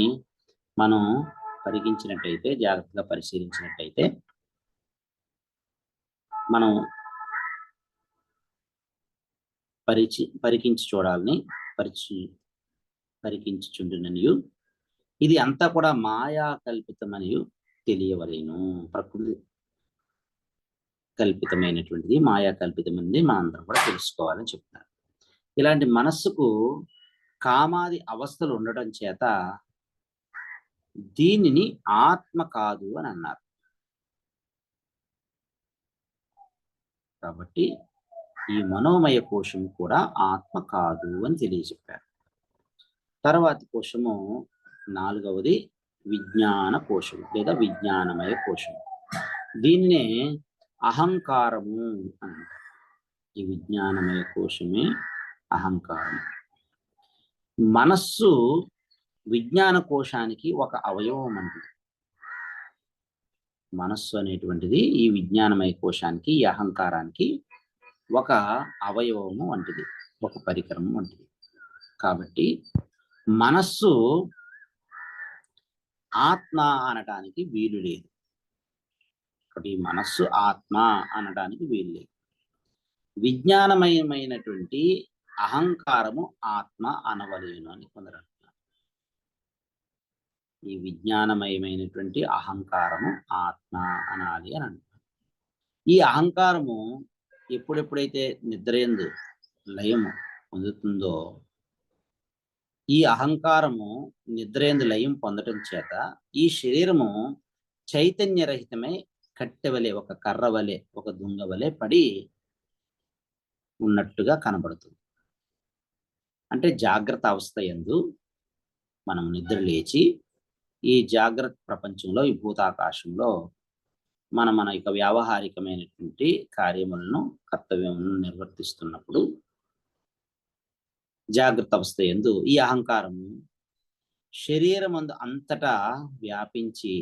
మనం పరికించినట్టయితే, జాగ్రత్తగా పరిశీలించినట్టయితే మనం పరికించి చూడాలని పరికించుచుండుననియు ఇది అంతా కూడా మాయా కల్పితమనియు తెలియవలేను. ప్రకృతి కల్పితమైనటువంటిది, మాయా కల్పితమైనది మనందరం కూడా తెలుసుకోవాలని చెప్తున్నారు. ఇలాంటి మనస్సుకు కామాది అవస్థలు ఉండటం చేత దీనిని ఆత్మ కాదు అని అన్నారు. కాబట్టి ఈ మనోమయ కోశం కూడా ఆత్మ కాదు అని తెలియజెప్పారు. తర్వాతి కోశము 4వది విజ్ఞాన కోశం లేదా విజ్ఞానమయ కోశం. దీన్నే అహంకారము అని. ఈ విజ్ఞానమయ కోశమే అహంకారం. మనస్సు విజ్ఞాన కోశానికి ఒక అవయవం వంటిది. మనస్సు అనేటువంటిది ఈ విజ్ఞానమయ కోశానికి, ఈ అహంకారానికి ఒక అవయవము వంటిది, ఒక పరికరం వంటిది. కాబట్టి మనస్సు ఆత్మ అనటానికి వీలు లేదు. కాబట్టి మనస్సు ఆత్మ అనడానికి వీలు లేదు. విజ్ఞానమయమైనటువంటి అహంకారము ఆత్మ అనవలేను అని కొందరు అంటున్నారు. ఈ విజ్ఞానమయమైనటువంటి అహంకారము ఆత్మ అనాలి అని అంటున్నారు. ఈ అహంకారము ఎప్పుడెప్పుడైతే నిద్రయందు లయము పొందుతుందో, ఈ అహంకారము నిద్రయందు లయం పొందటం చేత ఈ శరీరము చైతన్యరహితమై కట్టెవలే, ఒక కర్ర వలె, ఒక దుంగ వలె పడి ఉన్నట్టుగా కనబడుతుంది. అంటే జాగ్రత్త అవస్థ యందు మనం నిద్ర లేచి ఈ జాగ్రత్త ప్రపంచంలో, ఈ భూతాకాశంలో మన యొక్క వ్యావహారికమైనటువంటి కార్యములను, కర్తవ్యములను నిర్వర్తిస్తున్నప్పుడు జాగ్రత్త అవస్థ యందు ఈ అహంకారము శరీరమందు అంతటా వ్యాపించి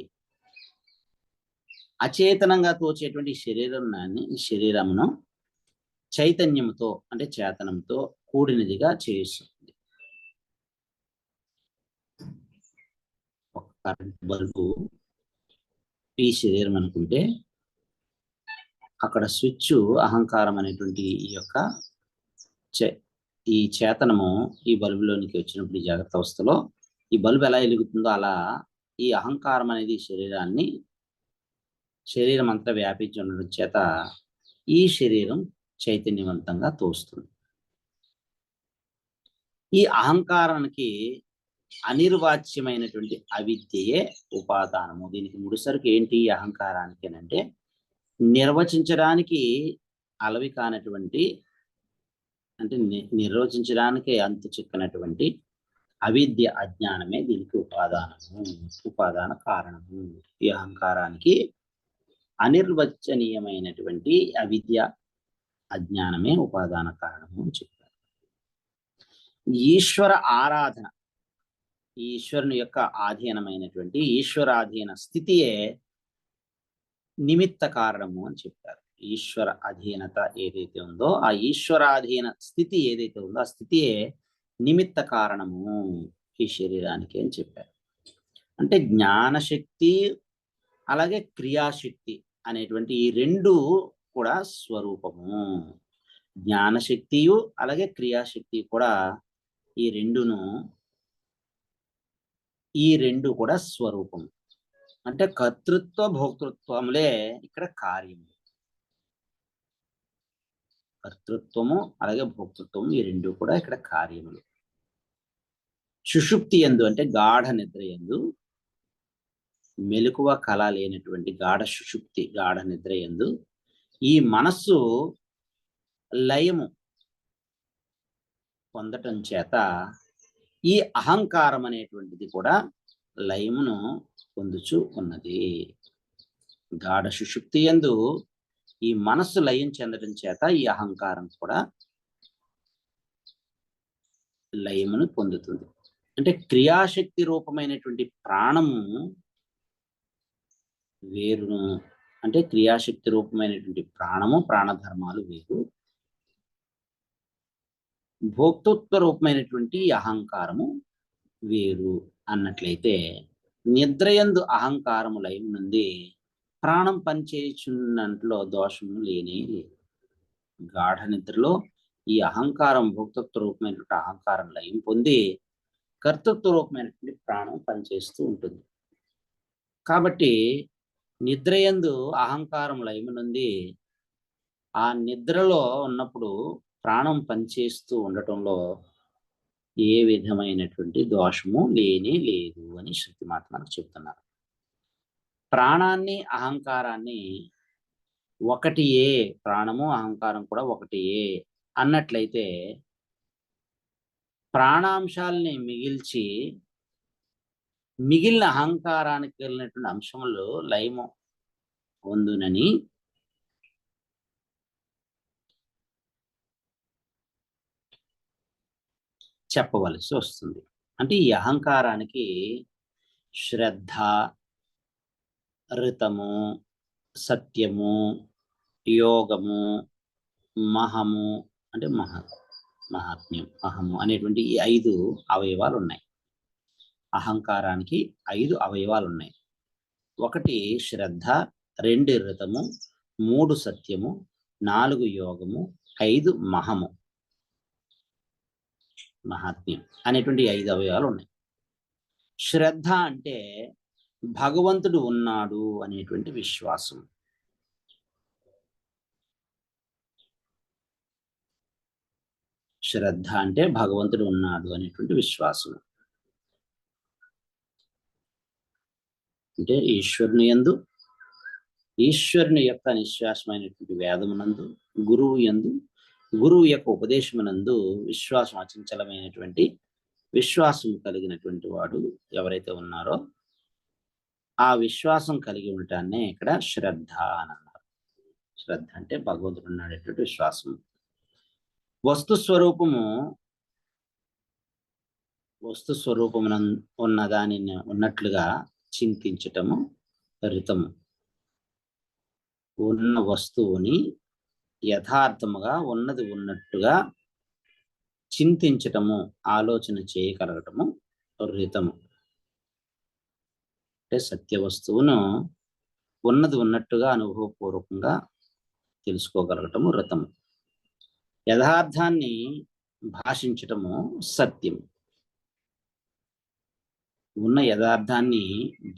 అచేతనంగా తోచేటువంటి శరీరమును చైతన్యముతో అంటే చేతనంతో కూడినదిగా చేస్తుంది. ఒక కరెంట్ బల్బు ఈ శరీరం అనుకుంటే అక్కడ స్విచ్ అహంకారం అనేటువంటి ఈ యొక్క ఈ చేతనము ఈ బల్బులోనికి వచ్చినప్పుడు ఈ జాగ్రత్త అవస్థలో ఈ బల్బు ఎలా వెలుగుతుందో అలా ఈ అహంకారం అనేది శరీరం అంతా వ్యాపించి ఉండడం చేత ఈ శరీరం చైతన్యవంతంగా తోస్తుంది. ఈ అహంకారానికి అనిర్వాచ్యమైనటువంటి అవిద్యయే ఉపాదానము. దీనికి ముడిసరికి ఏంటి అహంకారానికి అంటే నిర్వచించడానికి అలవి కానటువంటి, అంటే నిర్వచించడానికి అంతు చిక్కనటువంటి అవిద్య, అజ్ఞానమే దీనికి ఉపాదాన కారణము. ఈ అహంకారానికి అనిర్వచనీయమైనటువంటి అవిద్య, అజ్ఞానమే ఉపాదాన కారణము అని చెప్పారు. ఈశ్వర ఆరాధన, ఈశ్వరుని యొక్క ఆధీనమైనటువంటి ఈశ్వరాధీన స్థితియే నిమిత్త కారణము అని చెప్పారు. ఈశ్వర అధీనత ఏదైతే ఉందో, ఆ ఈశ్వరాధీన స్థితి ఏదైతే ఉందో ఆ స్థితియే నిమిత్త కారణము ఈ శరీరానికి అని చెప్పారు. అంటే జ్ఞానశక్తి అలాగే క్రియాశక్తి అనేటువంటి ఈ రెండు కూడా స్వరూపము. జ్ఞానశక్తియు అలాగే క్రియాశక్తి కూడా ఈ రెండు కూడా స్వరూపం. అంటే కర్తృత్వ భోక్తృత్వములే ఇక్కడ కార్యము. కర్తృత్వము అలాగే భోక్తృత్వము ఈ రెండు కూడా ఇక్కడ కార్యములు. సుషుప్తి యందు అంటే గాఢ నిద్ర యందు, మెలకువ కళ లేనటువంటి గాఢ సుషుప్తి, గాఢ నిద్ర యందు ఈ మనస్సు లయము పొందటం చేత ఈ అహంకారం అనేటువంటిది కూడా లయమును పొందుచు ఉన్నది. గాఢ సుషుప్తి యందు ఈ మనస్సు లయం చెందడం చేత ఈ అహంకారం కూడా లయమును పొందుతుంది. అంటే క్రియాశక్తి రూపమైనటువంటి ప్రాణము వేరును, అంటే క్రియాశక్తి రూపమైనటువంటి ప్రాణము ప్రాణధర్మాలు వేరు, భోక్తృత్వ రూపమైనటువంటి అహంకారము వేరు అన్నట్లయితే నిద్రయందు అహంకారము లయం నుండి ప్రాణం పనిచేయుచున్నట్లో దోషము లేనే లేదు. గాఢ నిద్రలో ఈ అహంకారం భోక్తృత్వ రూపమైనటువంటి అహంకారం లయం పొంది కర్తృత్వ రూపమైనటువంటి ప్రాణం పనిచేస్తూ ఉంటుంది. కాబట్టి నిద్రయందు అహంకారం లయం నుండి ఆ నిద్రలో ఉన్నప్పుడు ప్రాణం పనిచేస్తూ ఉండటంలో ఏ విధమైనటువంటి దోషము లేనే లేదు అని శృతి మాత మనకు చెప్తున్నారు. ప్రాణాన్ని అహంకారాన్ని ఒకటియే, ప్రాణము అహంకారం కూడా ఒకటియే అన్నట్లయితే ప్రాణాంశాలని మిగిల్చి మిగిలిన అహంకారానికి వెళ్ళినటువంటి అంశములు లయము పొందునని చెప్పవలసి వస్తుంది. అంటే ఈ అహంకారానికి శ్రద్ధ, ఋతము, సత్యము, యోగము, మహము అంటే మహాత్మ్యం, అహము అనేటువంటి ఈ 5 అవయవాలు ఉన్నాయి. అహంకారానికి 5 అవయవాలు ఉన్నాయి. 1 శ్రద్ధ, 2 ఋతము, 3 సత్యము, 4 యోగము, 5 మహము, మహాత్మ్యం అనేటువంటి 5 అవయవాలు ఉన్నాయి. శ్రద్ధ అంటే భగవంతుడు ఉన్నాడు అనేటువంటి విశ్వాసం. శ్రద్ధ అంటే భగవంతుడు ఉన్నాడు అనేటువంటి విశ్వాసం. అంటే ఈశ్వరుని యందు, ఈశ్వరుని యొక్క నిశ్వాసమైనటువంటి వేదమునందు, గురువు యందు, గురువు యొక్క ఉపదేశమునందు విశ్వాసం, అచంచలమైనటువంటి విశ్వాసం కలిగినటువంటి వాడు ఎవరైతే ఉన్నారో ఆ విశ్వాసం కలిగి ఉండటాన్నే ఇక్కడ శ్రద్ధ అని అన్నారు. శ్రద్ధ అంటే భగవంతుడు ఉన్నాడేటువంటి విశ్వాసం. వస్తు స్వరూపము ఉన్న దానిని ఉన్నట్లుగా చింతించటము రితము. ఉన్న వస్తువుని యథార్థముగా ఉన్నది ఉన్నట్టుగా చింతించటము, ఆలోచన చేయగలగటము రితము. అంటే సత్య వస్తువును ఉన్నది ఉన్నట్టుగా అనుభవపూర్వకంగా తెలుసుకోగలగటము రితము. యథార్థాన్ని భాషించటము సత్యం. ఉన్న యథార్థాన్ని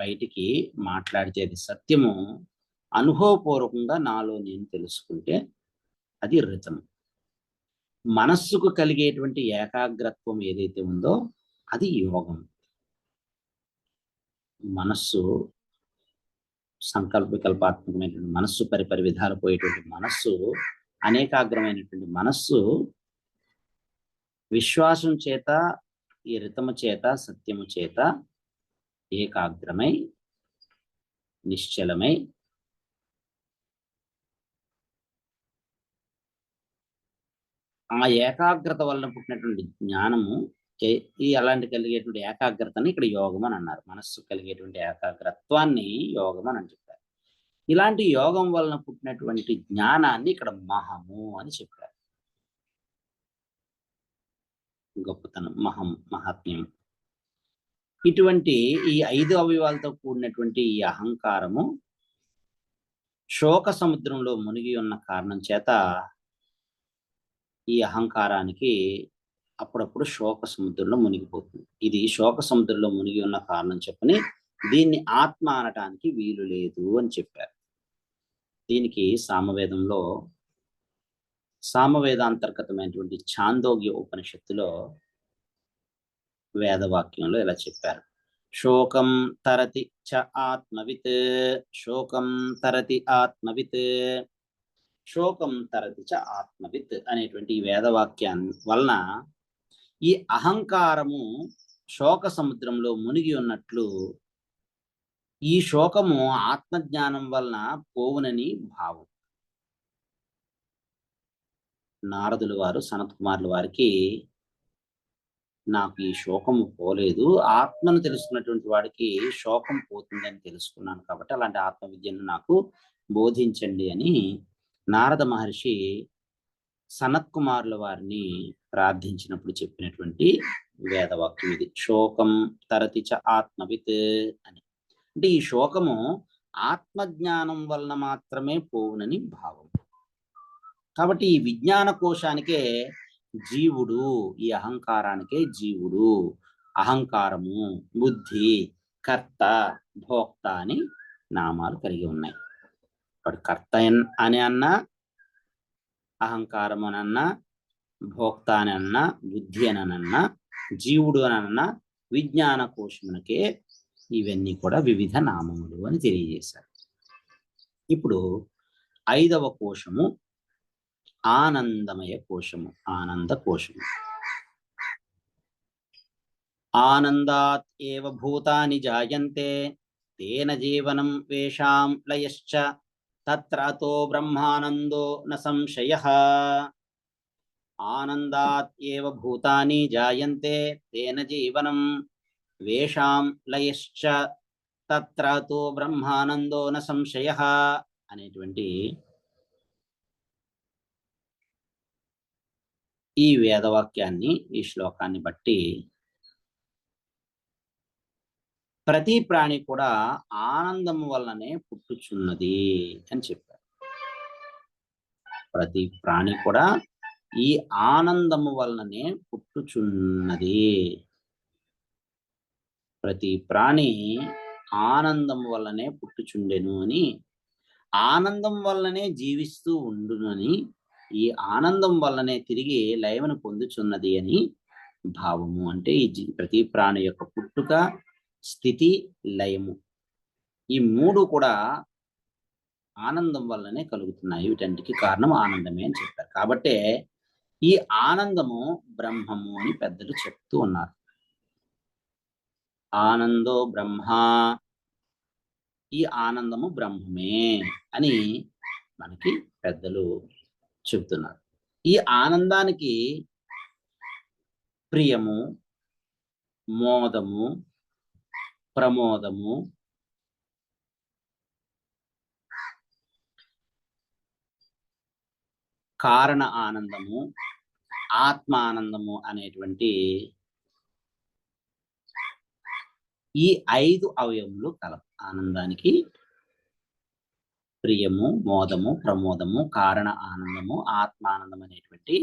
బయటికి మాట్లాడితేది సత్యము. అనుభవపూర్వకంగా నాలో నేను తెలుసుకుంటే అది రితము. మనస్సుకు కలిగేటువంటి ఏకాగ్రత్వం ఏదైతే ఉందో అది యోగం. మనస్సు సంకల్ప వికల్పాత్మకమైనటువంటి మనస్సు, పరిపరి విధాలు పోయేటువంటి మనస్సు, అనేకాగ్రమైనటువంటి మనస్సు విశ్వాసం చేత, ఈ రితము చేత, సత్యము చేత ఏకాగ్రమై నిశ్చలమై ఆ ఏకాగ్రత వలన పుట్టినటువంటి జ్ఞానము, ఈ అలాంటి కలిగేటువంటి ఏకాగ్రతని ఇక్కడ యోగం అని అన్నారు. మనస్సు కలిగేటువంటి ఏకాగ్రత్వాన్ని యోగం అని చెప్పారు. ఇలాంటి యోగం వలన పుట్టినటువంటి జ్ఞానాన్ని ఇక్కడ మహము అని చెప్పారు. గొప్పతనం, మహాత్మ్యం. ఇటువంటి ఈ 5 అవయవాలతో కూడినటువంటి ఈ అహంకారము శోక సముద్రంలో మునిగి ఉన్న కారణం చేత ఈ అహంకారానికి అప్పుడప్పుడు శోక సముద్రంలో మునిగిపోతుంది. ఇది శోక సముద్రంలో మునిగి ఉన్న కారణం చెప్పని దీన్ని ఆత్మ అనటానికి వీలు లేదు అని చెప్పారు. దీనికి సామవేదంలో, సామవేదాంతర్గతమైనటువంటి ఛాందోగ్య ఉపనిషత్తులో వేదవాక్యంలో ఇలా చెప్పారు. శోకం తరతి చ ఆత్మవిత్, శోకం తరతి ఆత్మవిత్. శోకం తరతి చ ఆత్మవిత్ అనేటువంటి ఈ వేదవాక్యాన్ని వలన ఈ అహంకారము శోక సముద్రంలో మునిగి ఉన్నట్లు ఈ శోకము ఆత్మజ్ఞానం వలన పోవునని భావం. నారదుల వారు సనత్ కుమారుల వారికి, నాకు ఈ శోకము పోలేదు, ఆత్మను తెలుసుకున్నటువంటి వాడికి శోకం పోతుందని తెలుసుకున్నాను, కాబట్టి అలాంటి ఆత్మ విద్యను నాకు బోధించండి అని నారద మహర్షి సనత్ కుమారుల వారిని ప్రార్థించినప్పుడు చెప్పినటువంటి వేదవాక్యం ఇది. శోకం తరతి చ ఆత్మవిత్ అని. అంటే ఈ శోకము ఆత్మజ్ఞానం వలన మాత్రమే పోవునని భావం. కాబట్టి ఈ విజ్ఞాన కోశానికే జీవుడు, ఈ అహంకారానికే జీవుడు, అహంకారము, బుద్ధి, కర్త, భోక్త అని నామాలు కలిగి ఉన్నాయి. వాడు కర్త అని అన్నా, అహంకారం అని అన్నా, భోక్త అని అన్నా, బుద్ధి అని అన్నా, జీవుడు అని అన్నా, విజ్ఞాన కోశమునకే ఇవన్నీ కూడా వివిధ నామములు అని తెలియజేశారు. ఇప్పుడు 5వ కోశము ఆనందమయ కోశము, ఆనంద కోశము. ఆనందాత్ ఏవ భూతాని జాయంతే తేన జీవనం వేషాం లయశ్చ తత్రతో బ్రహ్మానందో న సంశయః. ఆనందాత్ ఏవ భూతాని జాయంతే తేన జీవనం వేషాం లయశ్చ తత్రతో బ్రహ్మానందో న సంశయః అనేటువంటి ఈ వేదవాక్యాన్ని, ఈ శ్లోకాన్ని బట్టి ప్రతి ప్రాణి కూడా ఆనందము వల్లనే పుట్టుచున్నది అని చెప్పారు. ప్రతి ప్రాణి కూడా ఈ ఆనందము వలననే పుట్టుచున్నది. ప్రతి ప్రాణి ఆనందము వల్లనే పుట్టుచుండెను అని, ఆనందం వల్లనే జీవిస్తూ ఉండునని, ఈ ఆనందం వల్లనే తిరిగి లయమును పొందుచున్నది అని భావము. అంటే ఈ ప్రతి ప్రాణి యొక్క పుట్టుక, స్థితి, లయము, ఈ 3 కూడా ఆనందం వల్లనే కలుగుతున్నాయి. వీటన్నిటికీ కారణం ఆనందమే అని చెప్పారు. కాబట్టే ఈ ఆనందము బ్రహ్మము అని పెద్దలు చెప్తూ ఉన్నారు. ఆనందో బ్రహ్మ, ఈ ఆనందము బ్రహ్మమే అని మనకి పెద్దలు చెబుతున్నారు. ఈ ఆనందానికి ప్రియము, మోదము, ప్రమోదము, కారణ ఆనందము, ఆత్మ ఆనందము అనేటువంటి ఈ 5 అవయవములు కలవు. ఆనందానికి ప్రియము, మోదము, ప్రమోదము, కారణ ఆనందము, ఆత్మానందం అనేటువంటి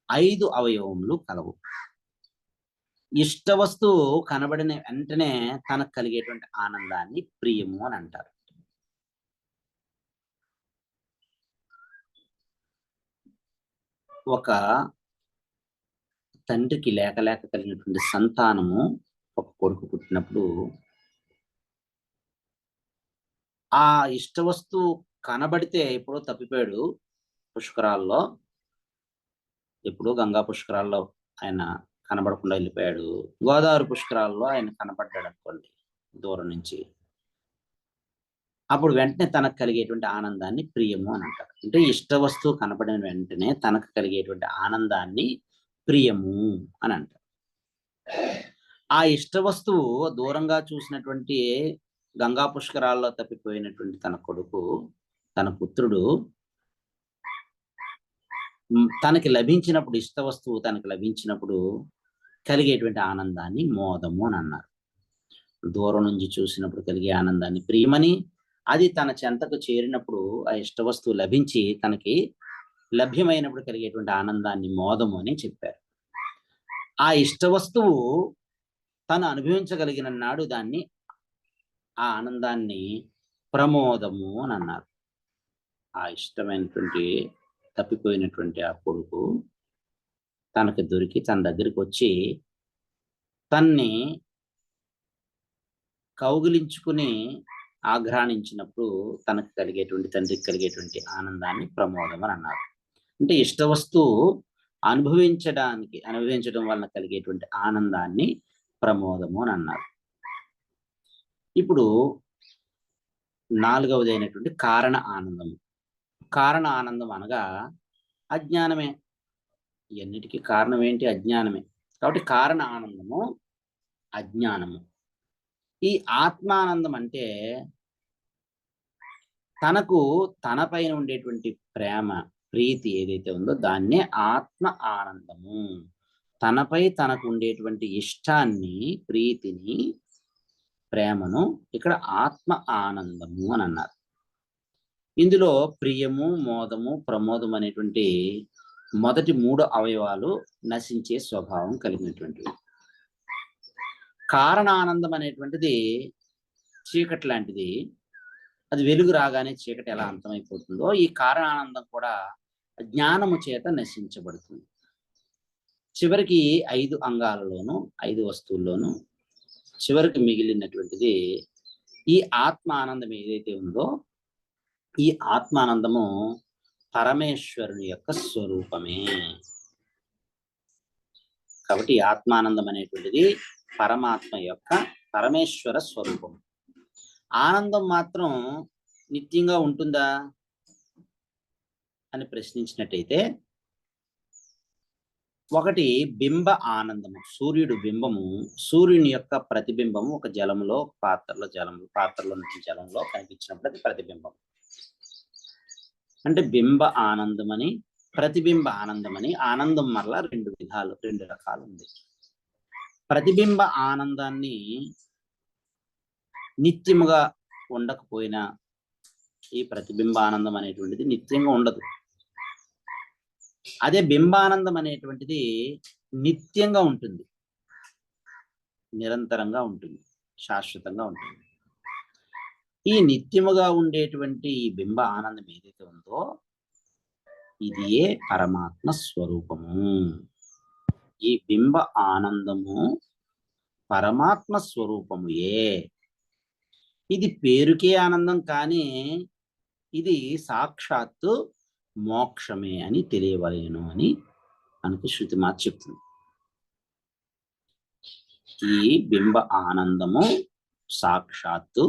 5 అవయవములు కలవు. ఇష్ట వస్తువు కనబడిన వెంటనే తనకు కలిగేటువంటి ఆనందాన్ని ప్రియము అని అంటారు. ఒక తండ్రికి లేక లేక కలిగినటువంటి సంతానము, ఒక కొడుకు పుట్టినప్పుడు ఆ ఇష్ట వస్తువు కనబడితే, ఎప్పుడో తప్పిపోయాడు పుష్కరాల్లో, ఎప్పుడో గంగా పుష్కరాల్లో ఆయన కనబడకుండా వెళ్ళిపోయాడు, గోదావరి పుష్కరాల్లో ఆయన కనబడ్డాడు అనుకోండి దూరం నుంచి, అప్పుడు వెంటనే తనకు కలిగేటువంటి ఆనందాన్ని ప్రియము అని అంటారు. అంటే ఇష్ట వస్తువు కనబడిన వెంటనే తనకు కలిగేటువంటి ఆనందాన్ని ప్రియము అని అంటారు. ఆ ఇష్ట వస్తువు దూరంగా చూసినటువంటి గంగా పుష్కరాల్లో తప్పిపోయినటువంటి తన కొడుకు, తన పుత్రుడు తనకి లభించినప్పుడు, ఇష్ట వస్తువు తనకు లభించినప్పుడు కలిగేటువంటి ఆనందాన్ని మోదము అని అన్నారు. దూరం నుంచి చూసినప్పుడు కలిగే ఆనందాన్ని ప్రియమని, అది తన చెంతకు చేరినప్పుడు ఆ ఇష్ట వస్తువు లభించి తనకి లభ్యమైనప్పుడు కలిగేటువంటి ఆనందాన్ని మోదము అని చెప్పారు. ఆ ఇష్ట వస్తువు తను అనుభవించగలిగిన నాడు దాన్ని, ఆ ఆనందాన్ని ప్రమోదము అని అన్నారు. ఆ ఇష్టమైనటువంటి తప్పిపోయినటువంటి ఆ కొడుకు తనకు దొరికి తన దగ్గరికి వచ్చి తన్ని కౌగిలించుకుని ఆఘ్రానించినప్పుడు తనకు కలిగేటువంటి, తండ్రికి కలిగేటువంటి ఆనందాన్ని ప్రమోదం అని అన్నారు. అంటే ఇష్ట వస్తువు అనుభవించడం వలన కలిగేటువంటి ఆనందాన్ని ప్రమోదము అని అన్నారు. ఇప్పుడు 4వది అయినటువంటి కారణ ఆనందము. కారణ ఆనందం అనగా అజ్ఞానమే. ఇవన్నిటికీ కారణం ఏంటి? అజ్ఞానమే. కాబట్టి కారణ ఆనందము అజ్ఞానము. ఈ ఆత్మానందం అంటే తనకు తనపైన ఉండేటువంటి ప్రేమ, ప్రీతి ఏదైతే ఉందో దాన్నే ఆత్మ ఆనందము. తనపై తనకు ఉండేటువంటి ఇష్టాన్ని, ప్రీతిని, ప్రేమను ఇక్కడ ఆత్మ ఆనందము అని అన్నారు. ఇందులో ప్రియము, మోదము, ప్రమోదం అనేటువంటి మొదటి 3 అవయవాలు నశించే స్వభావం కలిగినటువంటివి. కారణానందం అనేటువంటిది చీకటి లాంటిది. అది వెలుగు రాగానే చీకటి ఎలా అంతమైపోతుందో ఈ కారణానందం కూడా జ్ఞానము చేత నశించబడుతుంది. చివరికి 5 అంగాలలోనూ, 5 వస్తువుల్లోనూ చివరికి మిగిలినటువంటిది ఈ ఆత్మ ఆనందం ఏదైతే ఉందో ఈ ఆత్మానందము పరమేశ్వరుని యొక్క స్వరూపమే. కాబట్టి ఆత్మానందం అనేటువంటిది పరమేశ్వర స్వరూపం. ఆనందం మాత్రం నిత్యంగా ఉంటుందా అని ప్రశ్నించినట్టయితే, ఒకటి బింబ ఆనందము. సూర్యుడు బింబము, సూర్యుని యొక్క ప్రతిబింబము ఒక జలంలో, పాత్రలో నుంచి జలంలో కనిపించినప్పుడు అది ప్రతిబింబం. అంటే బింబ ఆనందమని, ప్రతిబింబ ఆనందమని. ఆనందం మరలా 2 రకాలు ఉంది. ప్రతిబింబ ఆనందాన్ని నిత్యముగా ఉండకపోయినా, ఈ ప్రతిబింబ ఆనందం అనేటువంటిది నిత్యంగా ఉండదు. అదే బింబానందం అనేటువంటిది నిత్యంగా ఉంటుంది, నిరంతరంగా ఉంటుంది, శాశ్వతంగా ఉంటుంది. ఈ నిత్యముగా ఉండేటువంటి ఈ బింబ ఆనందం ఏదైతే ఉందో ఇదియే పరమాత్మ స్వరూపము. ఈ బింబ ఆనందము పరమాత్మ స్వరూపముయే. ఇది పేరుకే ఆనందం, కానీ ఇది సాక్షాత్తు మోక్షమే అని తెలియవలేను అని మనకు శృతి మాట చెప్తుంది. ఈ బింబ ఆనందము సాక్షాత్తు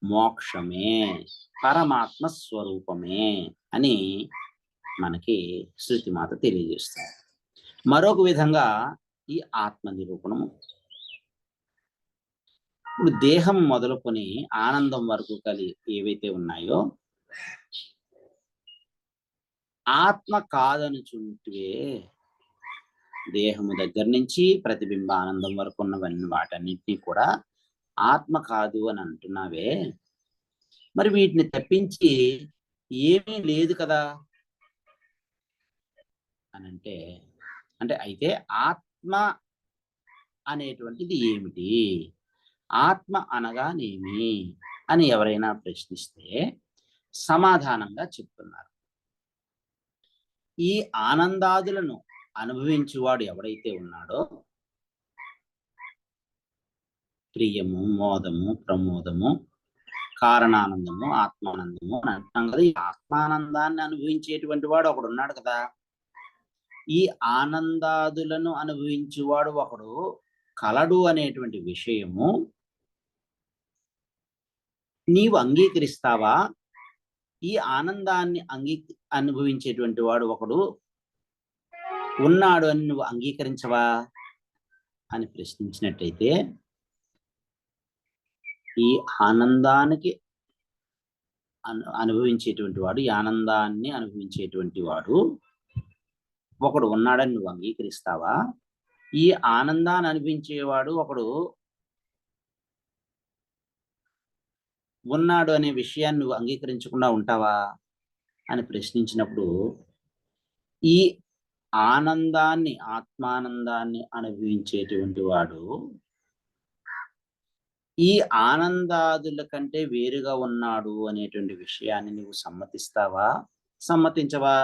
మోక్షమే, పరమాత్మ స్వరూపమే అని మనకి శృతి మాత తెలియజేస్తుంది. మరొక విధంగా ఈ ఆత్మ నిరూపణము. ఇప్పుడు దేహం మొదలుకొని ఆనందం వరకు ఏవైతే ఉన్నాయో ఆత్మ కాదనుచుంటే, దేహము దగ్గర నుంచి ప్రతిబింబ ఆనందం వరకు ఉన్నవన్నీ వాటన్నిటినీ కూడా ఆత్మ కాదు అని అంటున్నావే, మరి వీటిని తప్పించి ఏమీ లేదు కదా అని అంటే అయితే ఆత్మ అనేటువంటిది ఏమిటి, ఆత్మ అనగానేమి అని ఎవరైనా ప్రశ్నిస్తే సమాధానంగా చెప్తున్నారు. ఈ ఆనందాదులను అనుభవించేవాడు ఎవడైతే ఉన్నాడో, ప్రియము, మోదము, ప్రమోదము, కారణానందము, ఆత్మానందము అని అంటున్నాం కదా. ఈ ఆత్మానందాన్ని అనుభవించేటువంటి వాడు ఒకడు ఉన్నాడు కదా. ఈ ఆనందాదులను అనుభవించేవాడు ఒకడు కలడు అనేటువంటి విషయము నీవు అంగీకరిస్తావా? ఈ ఆనందాన్ని అనుభవించేటువంటి వాడు ఒకడు ఉన్నాడు అని నువ్వు అంగీకరించవా అని ప్రశ్నించినట్టయితే, ఈ ఆనందానికి అనుభవించేటువంటి వాడు, ఈ ఆనందాన్ని అనుభవించేటువంటి వాడు ఒకడు ఉన్నాడని నువ్వు అంగీకరిస్తావా? ఈ ఆనందాన్ని అనుభవించేవాడు ఒకడు ఉన్నాడు అనే విషయాన్ని నువ్వు అంగీకరించకుండా ఉంటావా అని ప్రశ్నించినప్పుడు, ఈ ఆనందాన్ని, ఆత్మానందాన్ని అనుభవించేటువంటి వాడు ఈ ఆనందాదుల కంటే వేరుగా ఉన్నాడు అనేటువంటి విషయాన్ని నువ్వు సమ్మతిస్తావా, సమ్మతించవా?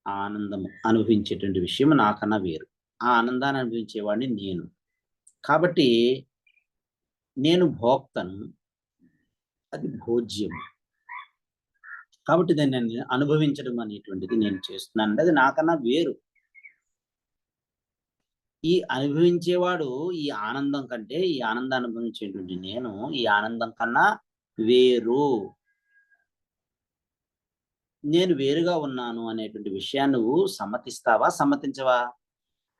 ఆనందం అనుభవించేటువంటి విషయం నాకన్నా వేరు, ఆ ఆనందాన్ని అనుభవించేవాడిని నేను. కాబట్టి నేను భోక్తను, అది భోజ్యం. కాబట్టి దాన్ని నేను అనుభవించడం అనేటువంటిది నేను చేస్తున్నాను. అది నాకన్నా వేరు. ఈ అనుభవించేవాడు ఈ ఆనందం కంటే, ఈ ఆనందాన్ని అనుభవించేటువంటి నేను ఈ ఆనందం కన్నా వేరు. నేను వేరుగా ఉన్నాను అనేటువంటి విషయాన్ని నువ్వు సమ్మతిస్తావా? సమ్మతించవా?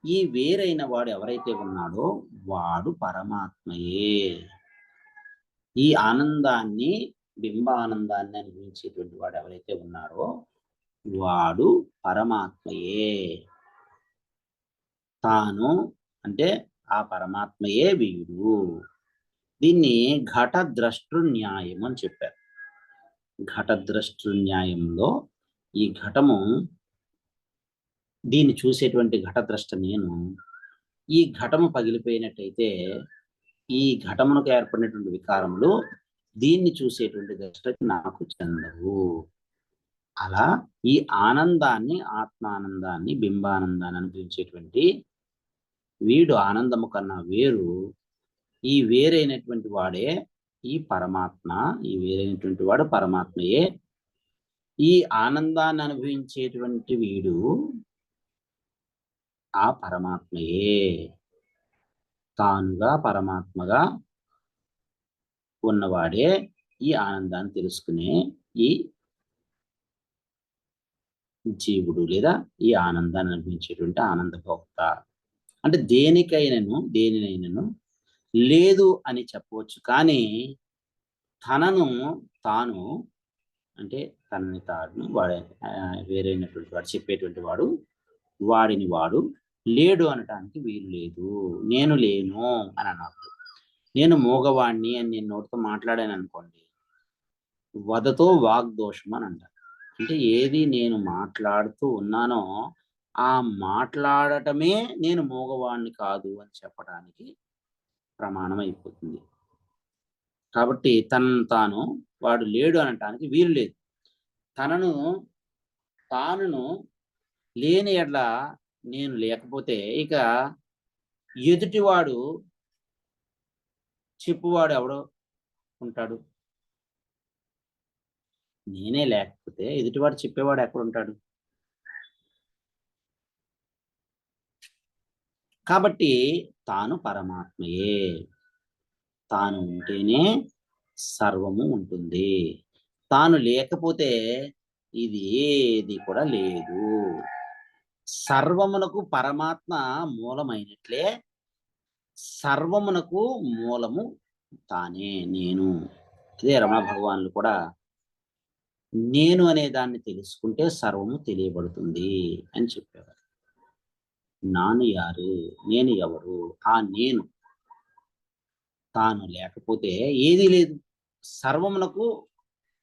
ఈ వేరైన వాడు ఎవరైతే ఉన్నాడో వాడు పరమాత్మయే. ఈ ఆనందాన్ని, బింబానందాన్ని అనుభవించేటువంటి వాడు ఎవరైతే ఉన్నారో వాడు పరమాత్మయే. తాను అంటే ఆ పరమాత్మయే వీడు. దీన్ని ఘటద్రష్టృ న్యాయం అని చెప్పారు. ఘటద్రష్టృ న్యాయంలో ఈ ఘటము, దీన్ని చూసేటువంటి ఘటద్రష్ట నేను. ఈ ఘటము పగిలిపోయినట్టయితే ఈ ఘటమునకు ఏర్పడినటువంటి వికారములు దీన్ని చూసేటువంటి దృష్టికి నాకు చెందవు. అలా ఈ ఆనందాన్ని, ఆత్మానందాన్ని, బింబానందాన్ని అనుభవించేటువంటి వీడు ఆనందము కన్నా వేరు. ఈ వేరైనటువంటి వాడే ఈ పరమాత్మ. ఈ వేరైనటువంటి వాడు పరమాత్మయే. ఈ ఆనందాన్ని అనుభవించేటువంటి వీడు ఆ పరమాత్మయే. తానుగా పరమాత్మగా ఉన్నవాడే ఈ ఆనందాన్ని తెలుసుకునే ఈ జీవుడు, లేదా ఈ ఆనందాన్ని అనుభవించేటువంటి ఆనందభోక్త. అంటే దేనినైనాను లేదు అని చెప్పవచ్చు, కానీ తనను తాను అంటే తనని తాను వాడే వేరైనటువంటి వాడు చెప్పేటువంటి వాడు వాడిని వాడు లేడు అనటానికి వీలు లేదు. నేను లేను అని అన్నప్పుడు, నేను మూగవాణ్ణి అని నేను నోటితో మాట్లాడాను అనుకోండి, వదతో వాగ్దోషం అని అంటారు. అంటే ఏది నేను మాట్లాడుతూ ఉన్నానో ఆ మాట్లాడటమే నేను మూగవాణ్ణి కాదు అని చెప్పడానికి ప్రమాణం అయిపోతుంది. కాబట్టి తనను తాను వాడు లేడు అనటానికి వీలు లేదు. తానును లేని ఎడ్ల నేను లేకపోతే ఇక ఎదుటివాడు చెప్పువాడు ఎవడో ఉంటాడు? నేనే లేకపోతే ఎదుటివాడు చెప్పేవాడు ఎక్కడుంటాడు? కాబట్టి తాను పరమాత్మయే. తాను ఉంటేనే సర్వము ఉంటుంది. తాను లేకపోతే ఇది ఏది కూడా లేదు. సర్వమునకు పరమాత్మ మూలమైనట్లే సర్వమునకు మూలము తానే నేను. అదే రమణ భగవానులు కూడా నేను అనే దాన్ని తెలుసుకుంటే సర్వము తెలియబడుతుంది అని చెప్పేవారు. నాను యారు, నేను ఎవరు? ఆ నేను తాను లేకపోతే ఏదీ లేదు. సర్వమునకు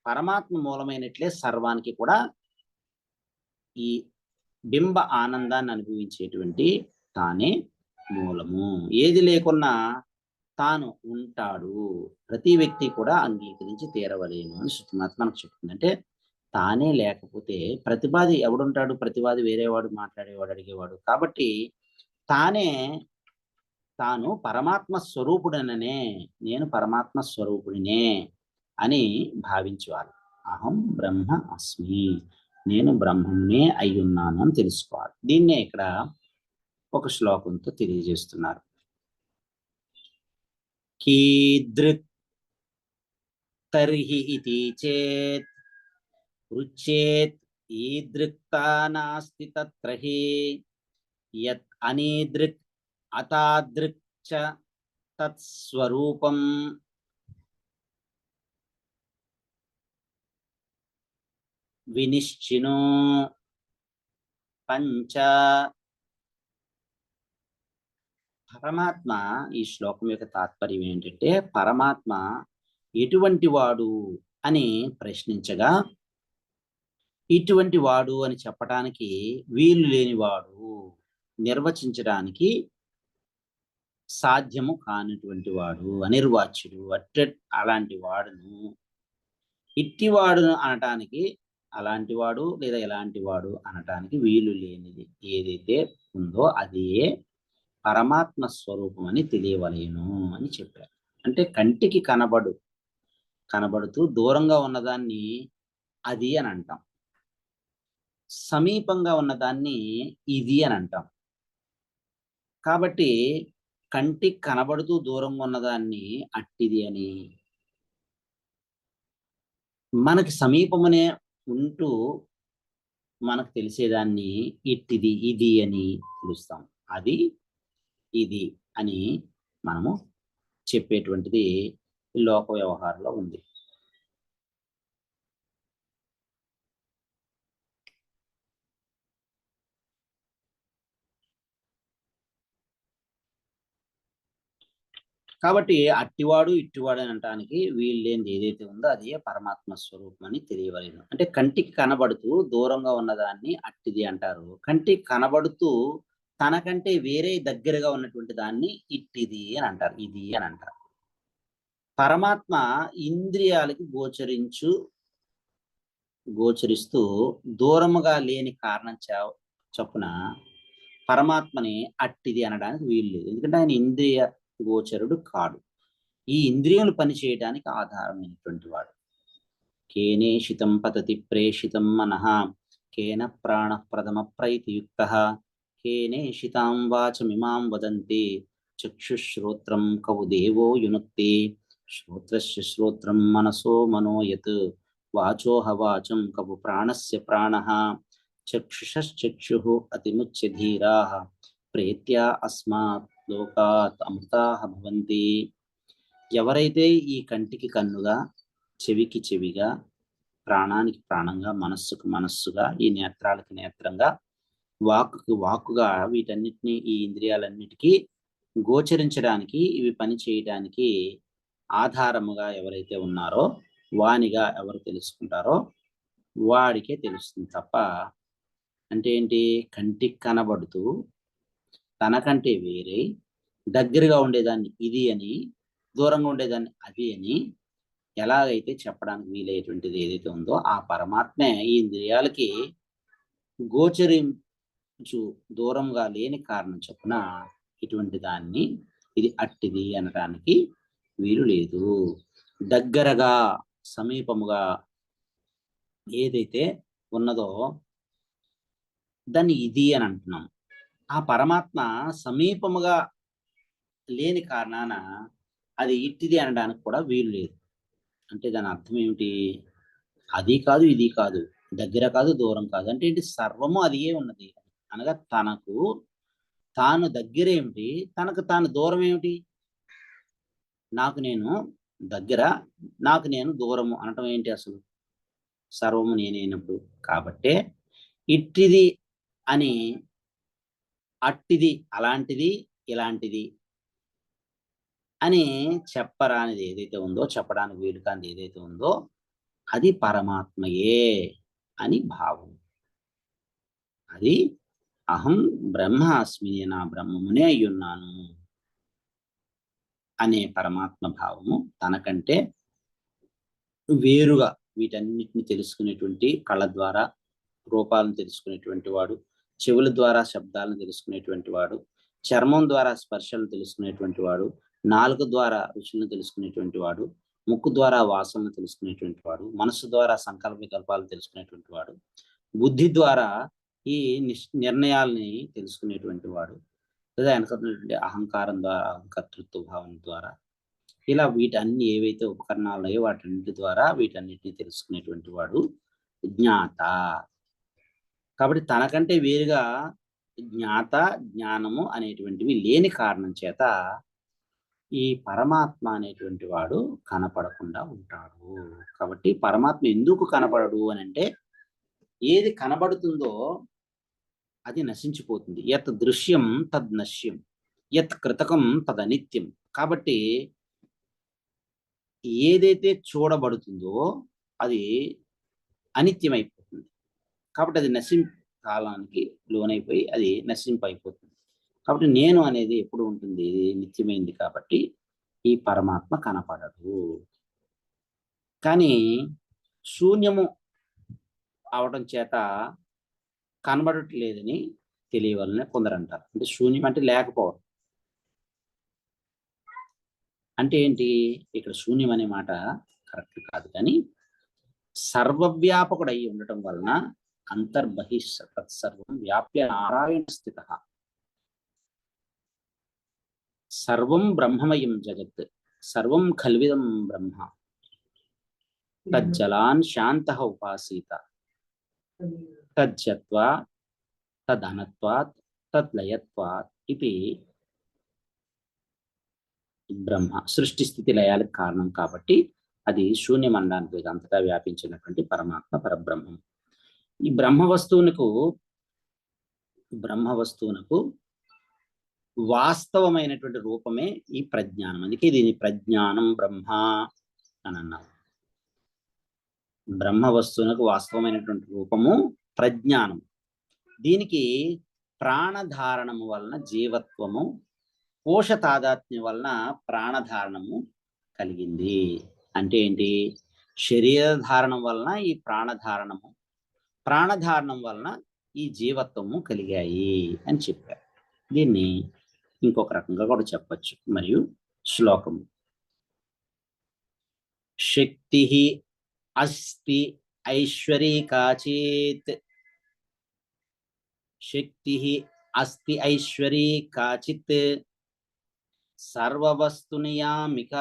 పరమాత్మ మూలమైనట్లే సర్వానికి కూడా ఈ బింబ ఆనందాన్ని అనుభవించేటువంటి తానే మూలము. ఏది లేకున్నా తాను ఉంటాడు. ప్రతి వ్యక్తి కూడా అంగీకరించి తీరవలేను అని శృతిమాత మనకు చెప్తుంది. అంటే తానే లేకపోతే ప్రతివాది ఎవడుంటాడు? ప్రతివాది వేరేవాడు, మాట్లాడేవాడు, అడిగేవాడు. కాబట్టి తాను పరమాత్మ స్వరూపుడననే, నేను పరమాత్మ స్వరూపుడినే అని భావించాలి. అహం బ్రహ్మ అస్మి, నేను బ్రహ్మనే అయ్యున్నాను అని తెలుసుకోవాలి. దీన్నే ఇక్కడ ఒక శ్లోకంతో తెలియజేస్తున్నారు. కీదృక్ తర్హి ఇతి చేత్ పృచ్ఛేత్ ఈదృక్తా నాస్తి తత్ర హి యత్ అనీదృక్ అతాదృక్ చ తత్స్వరూపం వినిశ్చినో పంచ. పరమాత్మ, ఈ శ్లోకం యొక్క తాత్పర్యం ఏంటంటే పరమాత్మ ఎటువంటి వాడు అని ప్రశ్నించగా, ఇటువంటి వాడు అని చెప్పటానికి వీలు లేనివాడు, నిర్వచించడానికి సాధ్యము కానిటువంటి వాడు, అనిర్వాచ్యుడు. అలాంటి వాడును, ఇట్టివాడును అనటానికి, అలాంటి వాడు లేదా ఎలాంటి వాడు అనటానికి వీలు లేనిది ఏదైతే ఉందో అదే పరమాత్మ స్వరూపం అని తెలియవలేను అని చెప్పారు. అంటే కంటికి కనబడుతూ దూరంగా ఉన్నదాన్ని అది అని అంటాం. సమీపంగా ఉన్నదాన్ని ఇది అని అంటాం. కాబట్టి కంటికి కనబడుతూ దూరంగా ఉన్నదాన్ని అట్టిది అని, మనకి సమీపమనే ఉంటూ మనకు తెలిసేదాన్ని ఇట్టిది ఇది అని పిలుస్తాం. అది ఇది అని మనము చెప్పేటువంటిది లోక వ్యవహారంలో ఉంది. కాబట్టి అట్టివాడు ఇట్టివాడు అని అనటానికి వీళ్ళేంది ఏదైతే ఉందో అదే పరమాత్మ స్వరూపం అని తెలియవలేను. అంటే కంటికి కనబడుతూ దూరంగా ఉన్నదాన్ని అట్టిది అంటారు. కంటికి కనబడుతూ తనకంటే వేరే దగ్గరగా ఉన్నటువంటి దాన్ని ఇట్టిది అని అంటారు, ఇది అని అంటారు. పరమాత్మ ఇంద్రియాలకి గోచరిస్తూ దూరముగా లేని కారణం చొప్పున పరమాత్మని అట్టిది అనడానికి వీలు లేదు. ఎందుకంటే ఆయన ఇంద్రియ గోచరుడు కాడు. ఈ ఇంద్రియములు పనిచేయడానికి ఆధారమైనటువంటి వాడు. కేనేషితం పతతి ప్రేషితం మనః కేన ప్రాణ ప్రథమ ప్రైతియుక్త కేనేషితాం వాచమిమాం వదంతి చక్షుశ్రోత్రం కవు దేవో యునక్తి శ్రోత్రస్య శ్రోత్రం మనసో మనోయత్ వాచోహ వాచం కవు ప్రాణస్య ప్రాణః చక్షుషశ్చక్షుః అతిముచ్య ధీరాః ప్రేత్యా అస్మాత్ లోకాత్ అమృతాః భవంతి. ఎవరైతే ఈ కంటికి కన్నుగా, చెవికి చెవిగా, ప్రాణానికి ప్రాణంగా, మనస్సుకు మనస్సుగా, ఈ నేత్రాలకి నేత్రంగా, వాక్కుకి వాక్కుగా వీటన్నిటినీ, ఈ ఇంద్రియాలన్నిటికీ గోచరించడానికి, ఇవి పని చేయడానికి ఆధారముగా ఎవరైతే ఉన్నారో వానిగా ఎవరు తెలుసుకుంటారో వాడికే తెలుస్తుంది తప్ప, అంటే ఏంటి, కంటికి కనబడుతూ తనకంటే వేరే దగ్గరగా ఉండేదాన్ని ఇది అని, దూరంగా ఉండేదాన్ని అది అని ఎలాగైతే చెప్పడానికి వీలయ్యేటువంటిది ఏదైతే ఉందో ఆ పరమాత్మే ఈ ఇంద్రియాలకి గోచరించు దూరంగా లేని కారణం చొప్పున ఇటువంటి దాన్ని ఇది అట్టిది అనడానికి వీలు లేదు. దగ్గరగా సమీపముగా ఏదైతే ఉన్నదో దాన్ని ఇది అని అంటున్నాం. ఆ పరమాత్మ సమీపముగా లేని కారణాన అది ఇట్టిది అనడానికి కూడా వీలు లేదు. అంటే దాని అర్థం ఏమిటి, అది కాదు ఇది కాదు, దగ్గర కాదు దూరం కాదు, అంటే ఏంటి, సర్వము అదియే ఉన్నది అనగా తనకు తాను దగ్గర ఏమిటి, తనకు తాను దూరం ఏమిటి. నాకు నేను దగ్గర, నాకు నేను దూరము అనటం ఏంటి, అసలు సర్వము నేనైనప్పుడు. కాబట్టే ఇట్టిది అని, అట్టిది అలాంటిది ఇలాంటిది అని చెప్పరానిది ఏదైతే ఉందో, చెప్పడానికి వీలు కానిది ఏదైతే ఉందో అది పరమాత్మయే అని భావం. అది అహం బ్రహ్మాస్మి, నా బ్రహ్మమునే అయ్యున్నాను అనే పరమాత్మ భావము తనకంటే వేరుగా వీటన్నిటిని తెలుసుకునేటువంటి కళ్ళ ద్వారా రూపాలను తెలుసుకునేటువంటి వాడు, చెవుల ద్వారా శబ్దాలను తెలుసుకునేటువంటి వాడు, చర్మం ద్వారా స్పర్శలను తెలుసుకునేటువంటి వాడు, నాలుక ద్వారా రుచులను తెలుసుకునేటువంటి వాడు, ముక్కు ద్వారా వాసనలు తెలుసుకునేటువంటి వాడు, మనసు ద్వారా సంకల్ప వికల్పాలు తెలుసుకునేటువంటి వాడు, బుద్ధి ద్వారా ఈ నిర్ణయాలని తెలుసుకునేటువంటి వాడు, లేదా వెనకటువంటి అహంకారం ద్వారా, కర్తృత్వ భావం ద్వారా, ఇలా వీటన్ని ఏవైతే ఉపకరణాలు ఉన్నాయో వాటన్నిటి ద్వారా వీటన్నిటిని తెలుసుకునేటువంటి వాడు జ్ఞాత. కాబట్టి తనకంటే వేరుగా జ్ఞాత జ్ఞానము అనేటువంటివి లేని కారణం చేత ఈ పరమాత్మ అనేటువంటి వాడు కనపడకుండా ఉంటాడు. కాబట్టి పరమాత్మ ఎందుకు కనపడడు అని అంటే, ఏది కనబడుతుందో అది నశించిపోతుంది. యత్ దృశ్యం తద్ నశ్యం, యత్ కృతకం తదనిత్యం. కాబట్టి ఏదైతే చూడబడుతుందో అది అనిత్యమైపోతుంది. కాబట్టి అది కాలానికి లోనైపోయి అది నశింపైపోతుంది. కాబట్టి నేను అనేది ఎప్పుడు ఉంటుంది, నిత్యమైంది. కాబట్టి ఈ పరమాత్మ కనపడదు. కానీ శూన్యము అవడం చేత కనబడట్లేదని తెలియవలనే కొందరు అంటారు. అంటే శూన్యం అంటే లేకపోవడం. అంటే ఏంటి? ఇక్కడ శూన్యం అనే మాట కరెక్ట్ కాదు, కానీ సర్వవ్యాపకుడు అయి ఉండటం వలన అంతర్బహిష్ తత్సర్వం వ్యాప్య నారాయణ స్థిత. సర్వం బ్రహ్మమయం జగత్, సర్వం ఖల్విదం బ్రహ్మ, తజ్జలాన్ శాంత ఉపాసీత, తజ్జత్వా తదనత్వాత్ తద్లయత్వాత్ ఇది బ్రహ్మ. సృష్టి స్థితి లయాలకు కారణం కాబట్టి అది శూన్యం అనడానికి అంతటా వ్యాపించినటువంటి పరమాత్మ పరబ్రహ్మం. ఈ బ్రహ్మ వస్తువునకు వాస్తవమైనటువంటి రూపమే ఈ ప్రజ్ఞానం. అందుకే దీని ప్రజ్ఞానం బ్రహ్మ అని అన్నారు. బ్రహ్మ వస్తువునకు వాస్తవమైనటువంటి రూపము ప్రజ్ఞానం. దీనికి ప్రాణధారణము వలన జీవత్వము, కోశ తాదాత్మ్యం వలన ప్రాణధారణము కలిగింది. అంటే ఏంటి? శరీర ధారణం వలన ఈ ప్రాణధారణము, ప్రాణధారణం వలన ఈ జీవత్వము కలిగాయి అని చెప్పారు. దీన్ని ఇంకొక రకంగా కూడా చెప్పచ్చు. మరియు శ్లోకము: శక్తి అస్తి ఐశ్వరీ కాచిత్, శక్తి అస్తి ఐశ్వరీ కాచిత్ సర్వవస్తు నియామిక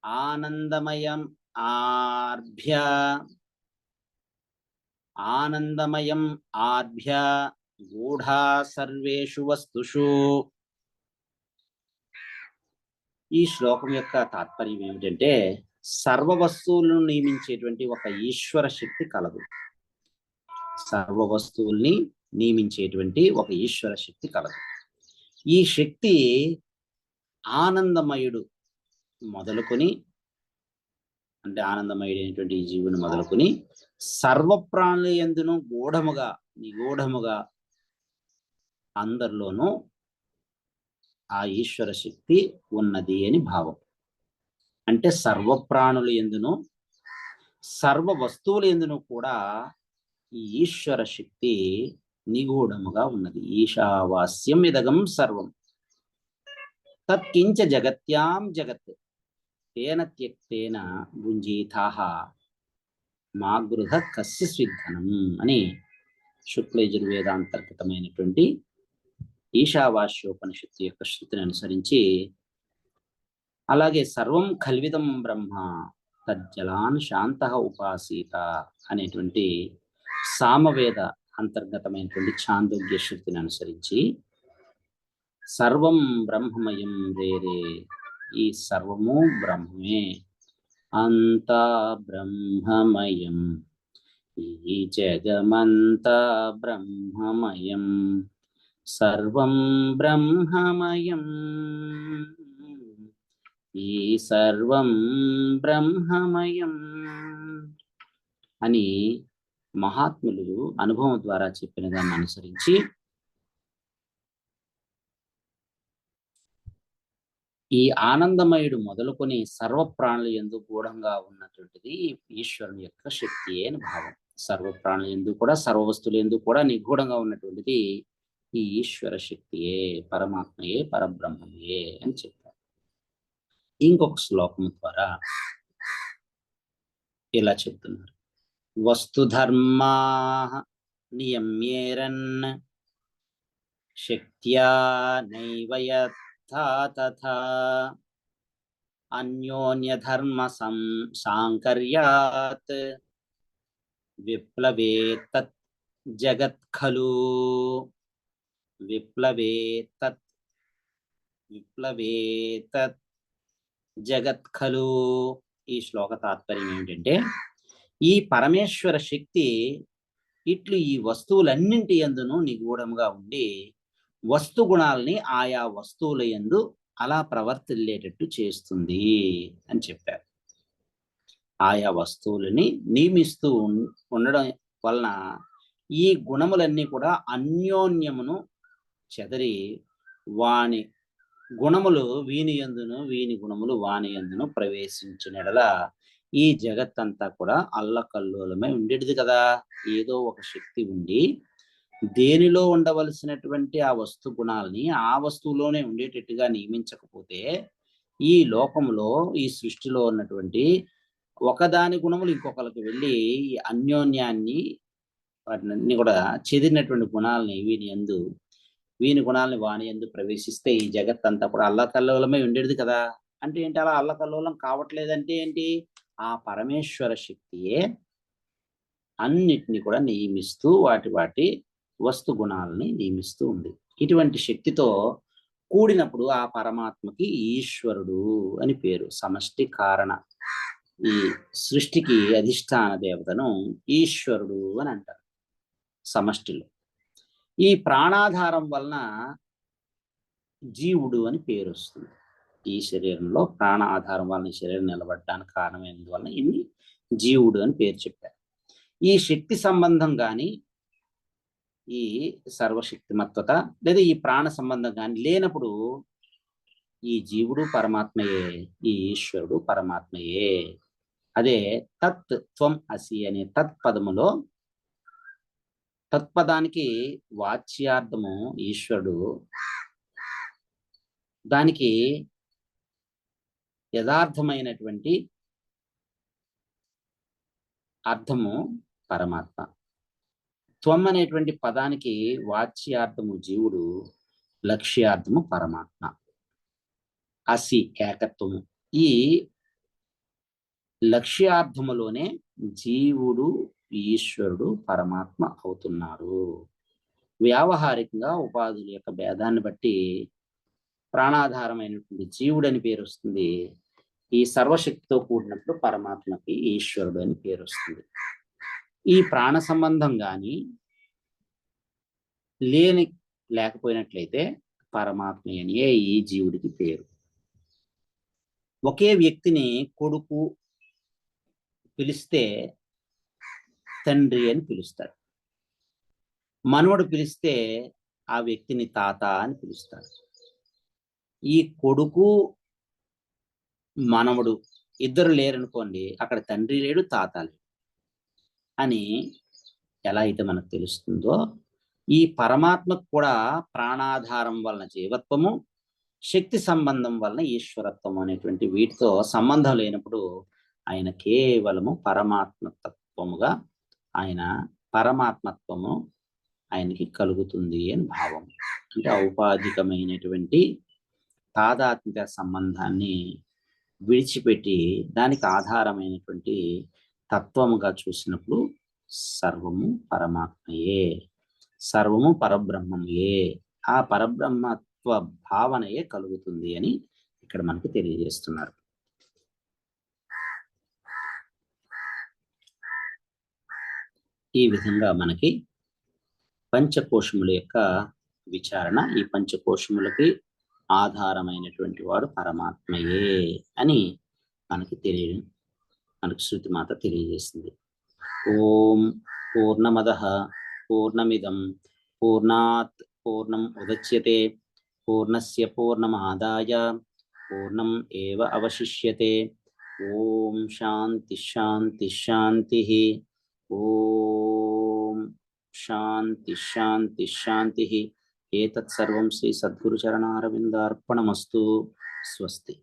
ఆనందమయం ఆర్భ్య గూఢా సర్వేషు వస్తుషు. ఈ శ్లోకం యొక్క తాత్పర్యం ఏమిటంటే, సర్వ వస్తువులను నియమించేటువంటి ఒక ఈశ్వర శక్తి కలదు. సర్వ వస్తువుల్ని నియమించేటువంటి ఒక ఈశ్వర శక్తి కలదు. ఈ శక్తి ఆనందమయుడు మొదలుకొని, అంటే ఆనందమయుడైనటువంటి ఈ జీవుని మొదలుకొని సర్వప్రాణుల యందును నిగూఢముగా అందరిలోనూ ఆ ఈశ్వర శక్తి ఉన్నది అని భావం. అంటే సర్వప్రాణుల యందును సర్వ వస్తువుల యందును కూడా ఈ ఈశ్వర శక్తి నిగూఢముగా ఉన్నది. ఈశావాస్యం ఇదగం సర్వం తత్కించ జగత్యాం జగత్ తేన త్యక్తేన భుంజీతాః మా గృహ కస్య స్విద్ధనం అని శుక్లయజుర్వేదాంతర్గతమైనటువంటి ఈశావాస్యోపనిషత్తు యొక్క శృతిని అనుసరించి, అలాగే సర్వం ఖల్విదం బ్రహ్మ తజ్జలాన్ శాంత ఉపాసీత అనేటువంటి సామవేద అంతర్గతమైనటువంటి ఛాందోగ్య శృతిని అనుసరించి సర్వం బ్రహ్మమయం రేరే, ఈ సర్వము బ్రహ్మే, అంతా బ్రహ్మమయం, ఈ జగమంతా బ్రహ్మమయం, సర్వం బ్రహ్మమయం, ఈ సర్వం బ్రహ్మమయం అని మహాత్ములు అనుభవం ద్వారా చెప్పిన దాన్ని అనుసరించి ఈ ఆనందమయుడు మొదలుకొని సర్వప్రాణుల యందు గూఢంగా ఉన్నటువంటిది ఈశ్వరుని యొక్క శక్తి అని భావం. సర్వప్రాణుల యందు కూడా సర్వవస్తువుల యందు కూడా నిగూఢంగా ఉన్నటువంటిది ఈ ఈశ్వర శక్తియే, పరమాత్మయే, పరబ్రహ్మయే అని చెప్పారు. ఇంకొక శ్లోకం ద్వారా ఇలా చెప్తున్నారు: వస్తుధర్మా నియమ్యేరన్ శక్త్యా నైవ తథా అన్యోన్యధర్మ సాంకర్యాత్ విప్లవే తత్ జగత్ ఖలు, విప్లవే తత్ జగత్ ఖలు. ఈ శ్లోక తాత్పర్యం ఏమిటంటే, ఈ పరమేశ్వర శక్తి ఇట్లు ఈ వస్తువులన్నింటి యందును నిగూఢంగా ఉండి వస్తు గుణాలని ఆయా వస్తువుల యందు అలా ప్రవర్తిల్లేటట్టు చేస్తుంది అని చెప్పారు. ఆయా వస్తువులని నియమిస్తూ ఉండడం వలన ఈ గుణములన్నీ కూడా అన్యోన్యమును చెదరి వాని గుణములు వీని యందును, వీని గుణములు వాని యందును ప్రవేశించినడల ఈ జగత్తంతా కూడా అల్లకల్లోలమై ఉండేది కదా. ఏదో ఒక శక్తి ఉండి దేనిలో ఉండవలసినటువంటి ఆ వస్తు గుణాలని ఆ వస్తువులోనే ఉండేటట్టుగా నియమించకపోతే ఈ లోకంలో ఈ సృష్టిలో ఉన్నటువంటి ఒకదాని గుణములు ఇంకొకరికి వెళ్ళి అన్యోన్యాన్ని వాటిని కూడా చెదిరినటువంటి గుణాలని వీని గుణాలని వాని యందు ప్రవేశిస్తే ఈ జగత్ అంతా కూడా అల్లకల్లోలమై ఉండేది కదా. అంటే ఏంటి, అలా అల్లకల్లోలం కావట్లేదంటే ఏంటి, ఆ పరమేశ్వర శక్తియే అన్నిటిని కూడా నియమిస్తూ వాటి వస్తు గుణాలని నియమిస్తూ ఉంది. ఇటువంటి శక్తితో కూడినప్పుడు ఆ పరమాత్మకి ఈశ్వరుడు అని పేరు. సమష్టి కారణ ఈ సృష్టికి అధిష్టాన దేవతను ఈశ్వరుడు అని అంటారు సమష్టిలో. ఈ ప్రాణాధారం వలన జీవుడు అని పేరు వస్తుంది. ఈ శరీరంలో ప్రాణ ఆధారం వలన ఈ శరీరం నిలబడడానికి కారణమైనందువలన ఇన్ని జీవుడు అని పేరు చెప్పారు. ఈ శక్తి సంబంధం కానీ, ఈ సర్వశక్తిమత్వత లేదా ఈ ప్రాణ సంబంధం కానీ లేనప్పుడు ఈ జీవుడు పరమాత్మయే, ఈ ఈశ్వరుడు పరమాత్మయే. అదే తత్ త్వం అసి అనే తత్పదములో తత్పదానికి వాచ్యార్థము ఈశ్వరుడు, దానికి యథార్థమైనటువంటి అర్థము పరమాత్మ. త్వం అనేటువంటి పదానికి వాచ్యార్థము జీవుడు, లక్ష్యార్థము పరమాత్మ. అసి ఏకత్వము. ఈ లక్ష్యార్థములోనే జీవుడు ఈశ్వరుడు పరమాత్మ అవుతున్నారు. వ్యావహారికంగా ఉపాధుల యొక్క భేదాన్ని బట్టి ప్రాణాధారమైనటువంటి జీవుడు అని పేరు వస్తుంది. ఈ సర్వశక్తితో కూడినప్పుడు పరమాత్మకి ఈశ్వరుడు అని పేరు వస్తుంది. ఈ ప్రాణ సంబంధం కానీ లేకపోయినట్లయితే పరమాత్మ అనియే ఈ జీవుడికి పేరు. ఒకే వ్యక్తిని కొడుకు పిలిస్తే తండ్రి అని పిలుస్తాడు. మనవడు పిలిస్తే ఆ వ్యక్తిని తాత అని పిలుస్తాడు. ఈ కొడుకు మనవడు ఇద్దరు లేరనుకోండి, అక్కడ తండ్రి లేడు, తాత లేడు అని ఎలా అయితే మనకు తెలుస్తుందో, ఈ పరమాత్మకు కూడా ప్రాణాధారం వలన జీవత్వము, శక్తి సంబంధం వలన ఈశ్వరత్వం అనేటువంటి వీటితో సంబంధం లేనప్పుడు ఆయన కేవలము పరమాత్మతత్వముగా, ఆయన పరమాత్మత్వము ఆయనకి కలుగుతుంది అని భావం. అంటే ఔపాధికమైనటువంటి తాదాత్మిక సంబంధాన్ని విడిచిపెట్టి దానికి ఆధారమైనటువంటి తత్వముగా చూసినప్పుడు సర్వము పరమాత్మయే, సర్వము పరబ్రహ్మయే, ఆ పరబ్రహ్మత్వ భావనయే కలుగుతుంది అని ఇక్కడ మనకు తెలియజేస్తున్నారు. ఈ విధంగా మనకి పంచకోశముల యొక్క విచారణ, ఈ పంచకోశములకి ఆధారమైనటువంటి వాడు పరమాత్మయే అని మనకి శృతి మాత తెలియజేసింది. ఓం పూర్ణమదః పూర్ణమిదం పూర్ణాత్ పూర్ణం ఉదచ్యతే పూర్ణస్య పూర్ణమాదాయ పూర్ణం ఏవ అవశిష్యతే. ఓం శాంతి శాంతి శాంతి. ఓం శాంతి శాంతి శాంతి. ఏతత్ సర్వం శ్రీ సద్గురు చరణారవిందార్పణమస్తు. స్వస్తి.